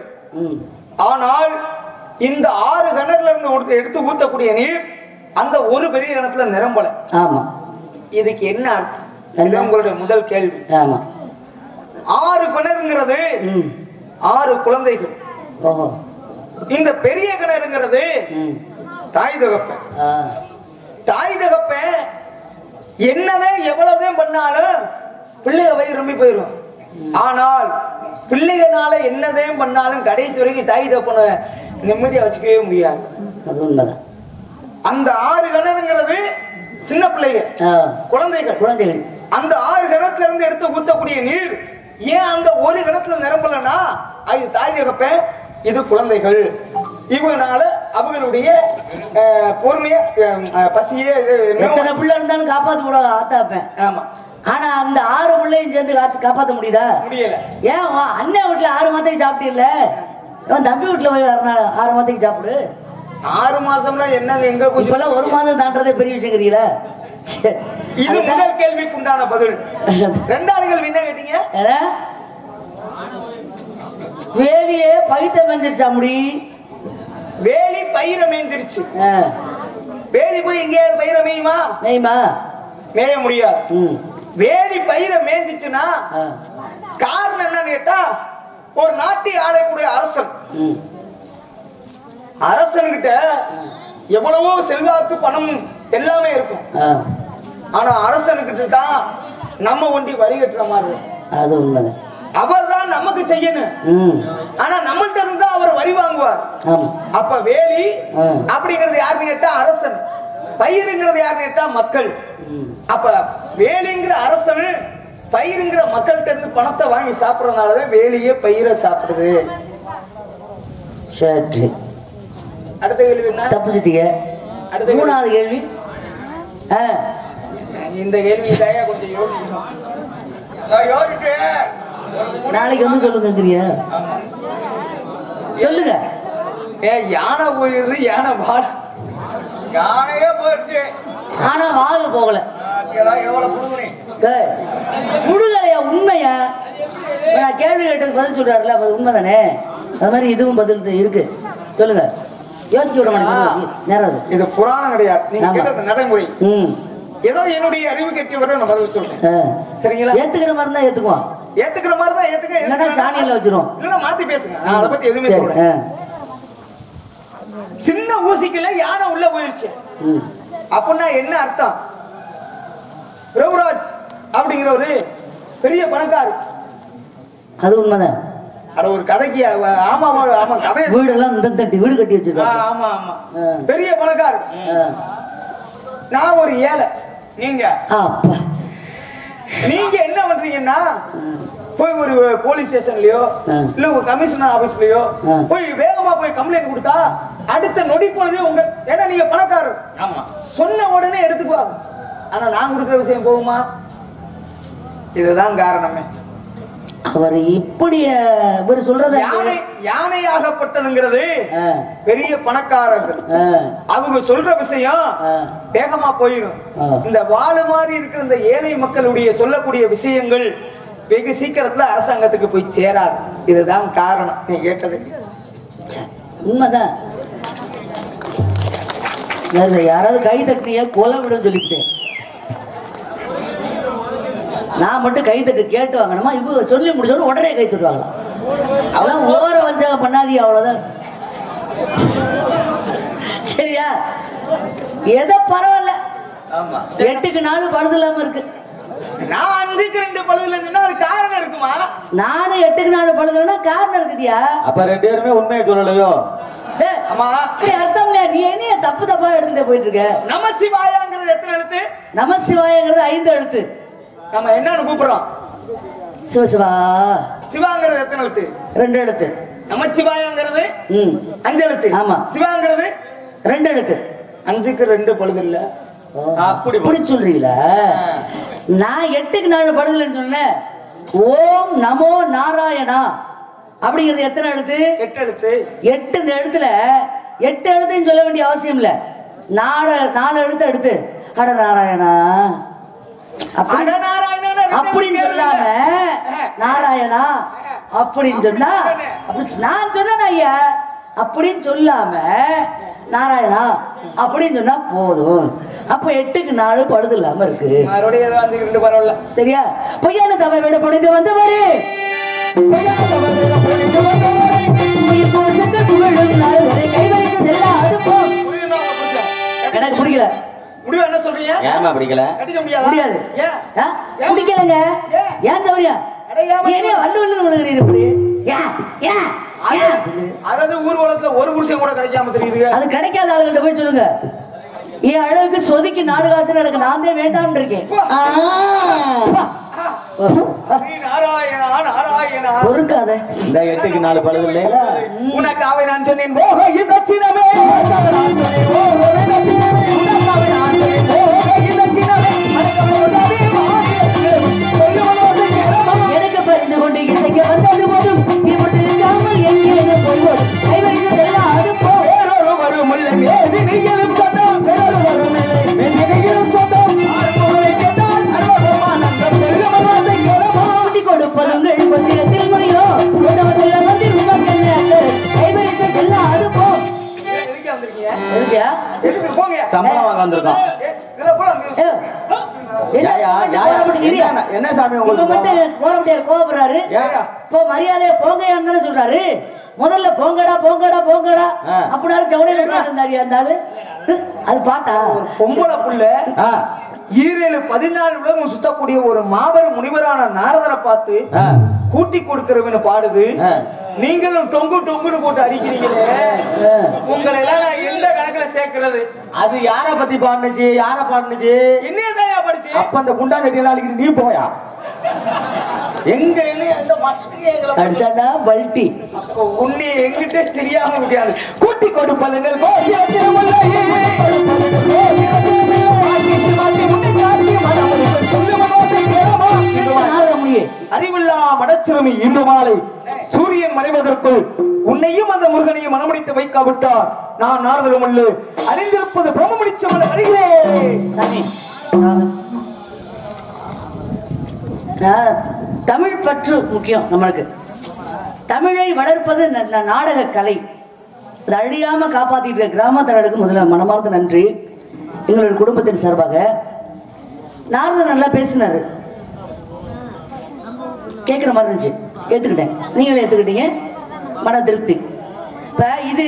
ஆனால் இந்த 6 கிணறுல இருந்து எடுத்து ஊத்தக்கூடிய நீர் அந்த ஒரு பெரிய கிணத்துல நிரம்பல. ஆமா. இதுக்கு என்ன அர்த்தம்? இது உங்களுடைய முதல் கேள்வி. ஆமா. 6 கிணறுங்கிறது 6 குழந்தைகள். ஓஹோ. இந்த பெரிய கிணறுங்கிறது தாய் தகப்பன். தாய் தகப்பன் என்னதான் எவ்வளவுதான் பண்ணாலும் பிள்ளைக வயிறு ரொம்ப போயிடும். ஆனால் பிள்ளைகளால என்னதான் பண்ணாலும் கடைசி வரைக்கும் தாய் தகப்பனை நிம்மதியா வச்சுக்கவே முடியாது. அது உண்மைதான். அந்த 6 கிணறுங்கிறது சின்ன பிள்ளைகள், குழந்தைகள். அந்த 6 கிணத்துல இருந்து எடுத்து ஊத்தக்கூடிய நீர் ஏன் அந்த ஒரு கிணத்துல நிரம்பலன்னா அது தாய் தகப்பன், இது குழந்தைகள். இவங்கனால அவங்களுடைய பொறுமைய பசியே எத்தனை பிள்ளை இருந்தாலும் காப்பாத்து கூட ஆத்தாப்பேன். ஆமா. ஆனா அந்த 6 பிள்ளையும் சேர்ந்து காப்பாத்த முடியுதா? முடியல. ஏன் அண்ணன் வீட்டுல 6 மாதத்துக்கு சாப்பிட்டு இல்ல, தம்பி வீட்டுல போய் 6 மாதத்துக்கு சாப்பிடு. 6 மாசம்ல என்ன எங்க இப்பெல்லாம் 1 மாதம் தாண்டதே பெரிய விஷயம் தெரியல. இது முதல் கேள்விக்கு உண்டான பதில். 2வது கேள்வி என்ன கேட்டீங்க? வேலியே பைத்த மேஞ்சிருச்சா முடி? வேலி பயிர மேய்ஞ்சிருச்சு. வேலி போய் எங்கேயாவது பயிர மேயுமா? மேய முடியாது. வேலி பயிர மேய்ஞ்சிச்சுன்னா காரணம் என்னன்னு கேட்டா, ஒரு நாட்டை ஆளக்கூடிய அரசன், அரசன்கிட்ட எவ்வளவோ செல்வாக்கு பணம் எல்லாமே இருக்கும். ஆனா அரசனுக்கிட்ட தான் நம்ம ஒண்டி வரி கட்டுற மாதிரி. அது உண்மை. அவர் தான் நமக்கு செய்யணும். ஆனா நம்மள்ட்ட இருந்தா அவர் வரி வாங்குவார். அப்ப வேலி அப்படிங்கிறது யாருன்னு கேட்டா அரசன், பயிருங்கிறது யாருன்னு கேட்டா மக்கள். அப்ப வேலிங்கிற அரசன் பயிருங்கிற மக்கள்கிட்ட இருந்து பணத்தை வாங்கி சாப்பிடறதுனாலதான் வேலியே பயிரை சாப்பிடுது. சரி, அடுத்த கேள்வி என்ன? தப்பிச்சிட்டீங்க. 3வது கேள்வி. இந்த கேள்வி தயா கொஞ்சம் யோசிக்கணும். நாளைக்கு வந்து சொல்லுங்க. தெரியா சொல்லுங்க. யானை போயிருது, யானை வாழ, யானையே போயிடுச்சு. ஆனா வாழ போகல. முடுகலையா? உண்மையா? நான் கேள்வி கேட்டது பதில் சொல்றாருல, அது உண்மைதானே? அது மாதிரி இதுவும் பதில் இருக்கு. சொல்லுங்க. யோசிக்க விட மாட்டேங்குது நேரம். இது புராணம் கிடையாது, நீங்க கேட்டது நடைமுறை. ஏதோ என்னுடைய அறிவு கட்சி வர நான் பதில் சொல்றேன். சரிங்களா? ஏத்துக்கிற மாதிரி தான் ஏத்துக்குவோம். ஏத்துக்கிற மாதிரி தான் ஏத்துக்க, இல்லைன்னா சாணியில வச்சிருவோம். இல்லைன்னா மாத்தி பேசுங்க. நான் அதை பத்தி எதுவுமே சொல்றேன். சின்ன ஊசிக்குள்ள யானை உள்ள போயிருச்சு அப்படின்னா என்ன அர்த்தம்? பிரபுராஜ் அப்படிங்கிற ஒரு பெரிய பணக்காரு. அது உண்மைதான். அட ஒரு கதைக்கு ஆமா ஆமா கதை. வீடெல்லாம் இந்த தட்டி வீடு கட்டி வச்சிருக்காங்க. ஆமா ஆமா பெரிய பணக்காரு. நான் ஒரு ஏழை. நீங்க என்ன பண்றீங்கன்னா போய் ஒரு போலீஸ் ஸ்டேஷன்லயோ இல்ல ஒரு கமிஷனர் ஆபீஸ்லயோ போய் வேகமா போய் கம்ப்ளைண்ட் கொடுத்தா அடுத்த நொடி பொழுது உங்க, ஏன்னா நீங்க பணக்காரர், ஆமா, சொன்ன உடனே எடுத்துக்குவாங்க. ஆனா நான் கொடுக்குற விஷயம் போகுமா? இதுதான் காரணமே. அவர் இப்படி இவர் சொல்றது யானையாகப்பட்டதுங்கிறது பெரிய பணக்காரர்கள். அவங்க சொல்ற விஷயம் வேகமா போயிடும். இந்த வாழு மாதிரி இருக்கிற இந்த ஏழை மக்களுடைய சொல்லக்கூடிய விஷயங்கள் வெகு சீக்கிரத்துல அரசாங்கத்துக்கு போய் சேராது. இதுதான் காரணம். நீ கேட்டது உண்மைதான். யாராவது கை தட்டிய கொலை விட சொல்லிட்டேன். நான் மட்டும் கை தட்டு கேட்டு வாங்கணுமா? இவங்க சொல்லி முடிச்சோன்னு உடனே கை தட்டுவாங்களா? அதெல்லாம் ஓர வஞ்சாங்க பண்ணாதீங்க, அவ்வளவுதான். சரியா? எதோ பரவாயில்ல. 8க்கு 4 பழுது இல்லாம இருக்கு. நான் 5க்கு 2 பழுது இல்லைன்னா அது காரணம் இருக்குமா? நானும் 8க்கு 4 பழுதுன்னா காரணம் இருக்குதியா? அப்ப 2 பேருமே உண்மையை சொல்லலையோ? அர்த்தம் இல்லையா? நீ என்ன தப்பு தப்பா எடுத்துட்டு போயிட்டு இருக்க? நமசிவாயாங்கிறது எத்தனை எழுத்து? நமசிவாயங்கிறது 5 எழுத்து. நம்ம என்னன்னு கூப்பிடுறோம்? சிவசிவா. சிவாங்கிறது எத்தனை எழுத்து? 2 எழுத்து. நமச்சிவாயங்கிறது 5 எழுத்து. ஆமா. சிவாங்கிறது 2 எழுத்து. 5க்கு 2 பழுது இல்ல. அப்படி சொல்றீங்களா? நான் 8க்கு 4 படுதலைன்னு சொன்னேன். ஓம் நமோ நாராயணா அப்படிங்கிறது எத்தனை எழுத்து? 8 எழுத்து. 8 எழுத்துல 8 எழுத்துன்னு சொல்ல வேண்டிய அவசியம் இல்ல. 4 எழுத்து எடுத்து அட நாராயணா அப்படின்னு சொல்லாம நாராயணா அப்படின்னு சொன்னா நான் சொன்னேன் ஐயா அப்படின்னு சொல்லாம நாராயணா அப்படின்னு சொன்னா போதும். அப்ப 8க்கு 4 படுது இல்லாம இருக்கு. சரியா? பொய்யான தவறு விட பொழுது வந்தவரு எனக்கு பிடிக்கல. முடிவு என்ன சொல்றீங்க? ஏமா பிடிக்கல? முடியாது. பிடிக்கலங்க. ஏன் சௌரியா அதாவது ஊர்வலத்துல ஒரு புருஷன் கூட கிடைக்காம தெரியுது. அது கிடைக்காத ஆளுகிட்ட போய் சொல்லுங்க. என் அளவுக்கு சொதிக்கு 4 காசு எனக்கு நான் தான் வேண்டாம் இருக்கேன். பொறுக்காத. இந்த 8க்கு 4 பழுது இல்லையா? உனக்கு அவை நான் சொன்னேன். எனக்கு பறிந்து கொண்டு இசைக்க வந்தது போதும் இப்படி இருக்காமல் எங்கே போய்வோம் கைவரிசை எல்லாம் அது போரோ வரும் நீங்களும் சொந்தம் வரும் கொடுப்பதுங்கள் பத்திரத்தில் முறையோ கைவரிசை எல்லாம் அது சம்பளம் வாங்க வந்திருக்கோம். என்ன சாமி கோபப்படுறாரு? இப்போ மரியாதையா போங்கன்னு சொல்றாரு. முதல்ல போங்கடா போங்கடா போங்கடா அப்படின்னாலும் ஜவுளியில இருந்தாரு. அது பாட்டா? பொம்பளை புள்ள 14 உலகம் சுத்தக்கூடிய ஒரு மாபெரும் முனிவரான நாரதரை பார்த்து கூட்டி கொடுக்கிறவன்னு பாடுது. நீங்களும் டொங்கு டொங்குன்னு போட்டு அடிக்கிறீங்களே, உங்களை எல்லாம் நான் எந்த கணக்குல சேர்க்கிறது? அது யார பத்தி பாடுனுச்சு? யார பாடுனுச்சு? என்னையா படிச்சு? அப்ப அந்த குண்டா கட்டி எல்லாம் அடிக்கிட்டு நீ போயா? எங்க அடிச்சாண்டா பல்டி உன்னை எங்கிட்ட தெரியாம முடியாது. கூட்டி கொடுப்பதுங்கள் அறிவில்லா மடச்சிறுமி இன்று மாலை சூரியன் மறைவதற்குள் உன்னையும் அந்த முருகனையும் மனமுடித்து வைக்காவிட்டார் நான் நாரதரும் அல்ல. அறிந்திருப்பது பிரம்மமுடிச்சமல்ல. வருகிறேன். தமிழ் பற்று முக்கியம் நம்மளுக்கு. தமிழை வளர்ப்பது நாடக கலை. அது அழியாம காப்பாத்திட்டு இருக்க கிராமத்தர்களுக்கு முதல்ல மனமார்ந்த நன்றி. எங்களுடைய குடும்பத்தின் சார்பாக நாரதர் நல்லா பேசினாரு. கேட்கிற மாதிரி இருந்துச்சு. ஏத்துக்கிட்டேன். நீங்களும் ஏத்துக்கிட்டீங்க. மன திருப்தி. இப்ப இது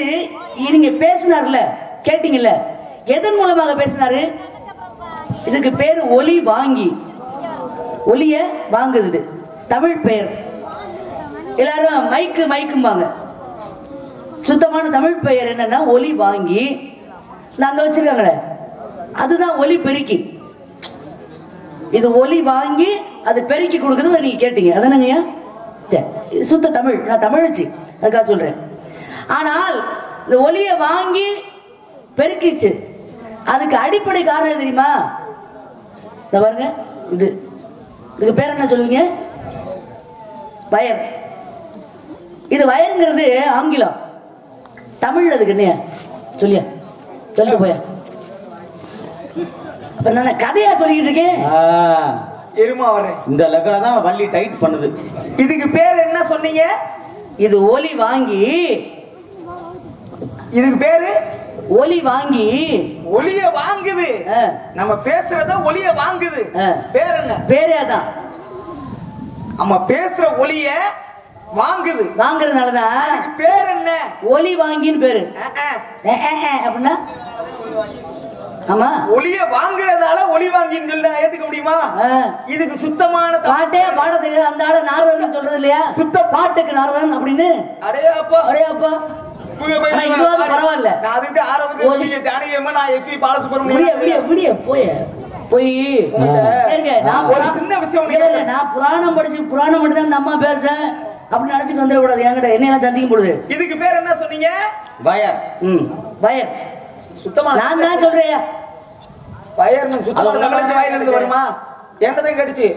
நீங்க பேசினார்ல, கேட்டீங்கல்ல, எதன் மூலமாக பேசினாரு? இதுக்கு பேரு ஒலி வாங்கி. ஒலிய வாங்குது தமிழ் பெயர். எல்லாரும் மைக்கு மைக்கும்பாங்க. சுத்தமான தமிழ் பெயர் என்னன்னா ஒலி வாங்கி. நாங்க வச்சிருக்காங்களே அதுதான் ஒலி பெருக்கி. இது ஒலி வாங்கி அது பெருக்கி கொடுக்குறது நீங்க கேட்டீங்க. அதானங்க சுத்த தமிழ். நான் தமிழ் வச்சு அதுக்காக சொல்றேன். ஆனால் இந்த ஒலிய வாங்கி பெருக்கிச்சு. அதுக்கு அடிப்படை காரணம் தெரியுமா? பாருங்க, இதுக்கு பேர் என்ன சொல்லுவீங்க? வயர். இது வயருங்கிறது ஆங்கிலம். தமிழ் அதுக்கு என்ன சொல்லியா? சொல்லிட்டு போயா? அப்ப நான் கதையா சொல்லிட்டு இருக்கேன். இந்த லெக்கல தான் வள்ளி டைட் பண்ணுது. இதுக்கு பேர் என்ன சொன்னீங்க? இது ஒலி வாங்கி. இதுக்கு பேரு ஒலி வாங்கி. ஒலிய வாங்குது. நம்ம பேசுறத ஒலிய வாங்குது. பேர் என்ன? பேரே அதான். நம்ம பேசுற ஒலிய வாங்குது. வாங்குறதுனாலதான் பேர் என்ன? ஒலி வாங்கின்னு பேரு. அப்படின்னா ஆமா, ஒலிய வாங்குறதால ஒலி வாங்கின்னு சொல்லி ஏத்துக்க முடியுமா? இதுக்கு சுத்தமான பாட்டே பாட தெரியாது. அந்த ஆளு நாரதன் சொல்றது இல்லையா? சுத்த பாட்டுக்கு நாரதன் அப்படின்னு. அடையாப்பா அடையாப்பா. பரவாயில்ல. புராணம் படிச்சு புராணம் மட்டும் நம்ம பேச அப்படி நினைச்சிட்டு வந்துட கூடாது. என்கிட்ட என்ன சந்திக்கும் பொழுது இதுக்கு பேர் என்ன சொன்னீங்க? வயர். வயர் சுத்தமா நான் தான் சொல்றேன். வயர்னு சுத்தமான தமிழச்சி வாயில இருந்து வருமா? என்கிட்ட கேட்டுச்சு.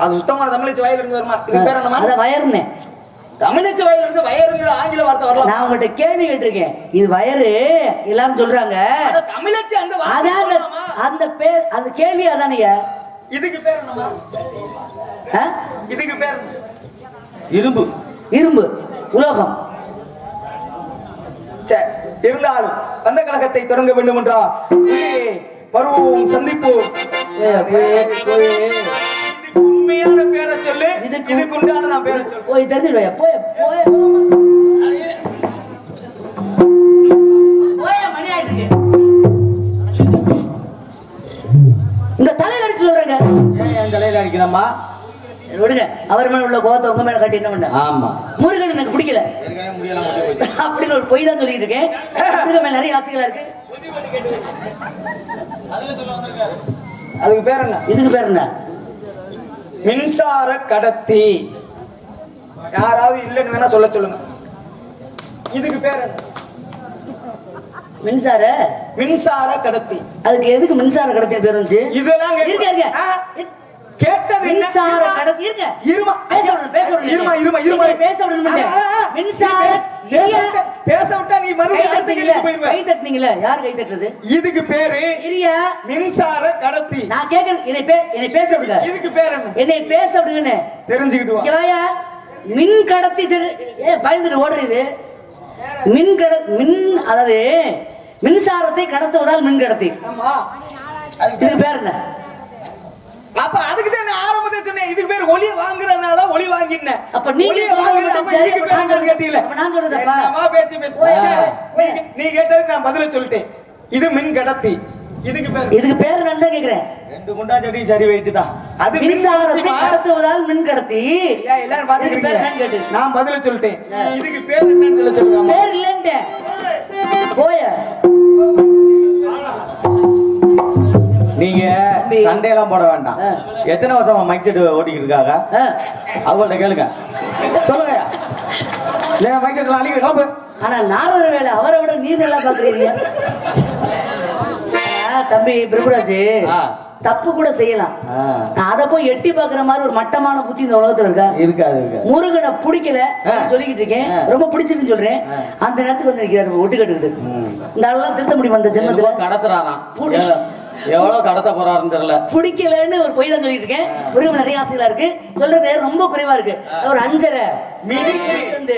அது சுத்தமான தமிழச்சி வாயில இருந்து வருமா? இது பேர் என்னமா? அத வயர்னு. தமிழச்சி வாயில இருந்து வயருங்கிற ஆங்கில வார்த்தை வரலாம். நான் உங்ககிட்ட கேள்வி கேட்டிருக்கேன். இது வயரு எல்லாரும் சொல்றாங்க. தமிழச்சி அந்த அதான் அந்த பேர் அந்த கேள்வி அதானயா? இதுக்கு பேர் என்னமா? இதுக்கு பேர் இரும்பு. இரும்பு உலோகம். இருந்தாலும் அந்த கழகத்தை தொடங்க வேண்டும் என்றா பருவம் சந்திப்போம். உண்மையான பேரை சொல்லு. இதுக்கு உண்டான நான் பேரை சொல்லு. போய் தெரிஞ்சுடுவையா? போய் போய் மணி ஆயிட்டு இந்த தலையில அடிச்சு சொல்றேங்க. என் தலையில அடிக்கணுமா? விடுங்க. அவர் மேல உள்ள கோவத்தை உங்க மேல கட்டி என்ன பண்ண? ஆமா. முருகன் எனக்கு பிடிக்கல அப்படின்னு ஒரு பொய் தான் சொல்லிட்டு இருக்கேன். முருகன் மேல நிறைய ஆசைகளா இருக்கு. அதுக்கு பேர் என்ன? இதுக்கு பேர் என்ன? மின்சார கடத்தி. யாராவது இல்லைன்னு வேணா சொல்ல சொல்லுங்க. இதுக்கு பேர் என்ன? மின்சார கடத்தி. அதுக்கு எதுக்கு மின்சார கடத்தி பேர் வந்துச்சு? இதெல்லாம் இருக்க கேட்டது மின்சார கடத்தி. இருங்க இருமா பேச விடணும். மின்சார பேச விட்டா நீ மறுபடியும் கை தட்டினீங்களா? யார் கை தட்டுறது? இதுக்கு பேரு மின்சார கடத்தி. நான் கேட்கறேன். என்னை பேச விடுங்க. இதுக்கு பேர் என்ன? என்னை பேச விடுங்கன்னு தெரிஞ்சுக்கிட்டு மின் கடத்தி. பயந்துட்டு ஓடுறது அதாவது மின்சாரத்தை கடத்துவதால் மின் கடத்தி. இதுக்கு பேர் என்ன? அப்ப அதுக்கு தான் நான் ஆரம்பத்துல சொன்னேன். இதுக்கு பேர் ஒளி வாங்குறதுனால ஒளி வாங்கினேன். அப்ப நீங்க நீ கேட்டதுக்கு நான் பதில சொல்லிட்டேன். இது மின் கடத்தி. இதுக்கு பேர் நல்லா கேக்குறேன். ரெண்டு குண்டா செடி சரி வைட்டு தான். அது மின்சாரத்தை கடத்துவதால் மின் கடத்தி. எல்லாரும் பாத்துக்கிட்டு நான் பதில சொல்லிட்டேன். இதுக்கு பேர் என்னன்னு சொல்லுங்க. பேர் இல்லைன்னு போய நீங்க சண்டையெல்லாம் போட வேண்டாம். எத்தனை வருஷமா மைக் செட் ஓட்டிக்கிட்டு இருக்காங்க? அவங்கள்ட்ட கேளுங்க. சொல்லுங்க. மைக் செட் அழிக்க காப்பு. ஆனா நாரத வேலை அவரை விட நீ நல்லா பாக்குறீங்க. தம்பி பிரபுராஜ் தப்பு கூட செய்யலாம். அத போய் எட்டி பாக்குற மாதிரி ஒரு மட்டமான புத்தி இந்த உலகத்துல இருக்கா? இருக்காது. முருகனை பிடிக்கல சொல்லிக்கிட்டு இருக்கேன். ரொம்ப பிடிச்சிருக்குன்னு சொல்றேன். அந்த நேரத்துக்கு வந்து நிக்கிறாரு ஒட்டு கட்டுக்கிட்டு. இந்த ஆளெல்லாம் திருத்த முடியும் அந்த ஜென்மத்துல? கடத்துறாராம். எவ்வளவு கடத்த போறாருன்னு தெரியல. பிடிக்கலன்னு ஒரு பொய் தான் சொல்லிட்டு இருக்கேன். முருகன் நிறைய ஆசைகளா இருக்கு. சொல்றது ரொம்ப குறைவா இருக்கு. ஒரு 5:30 வந்து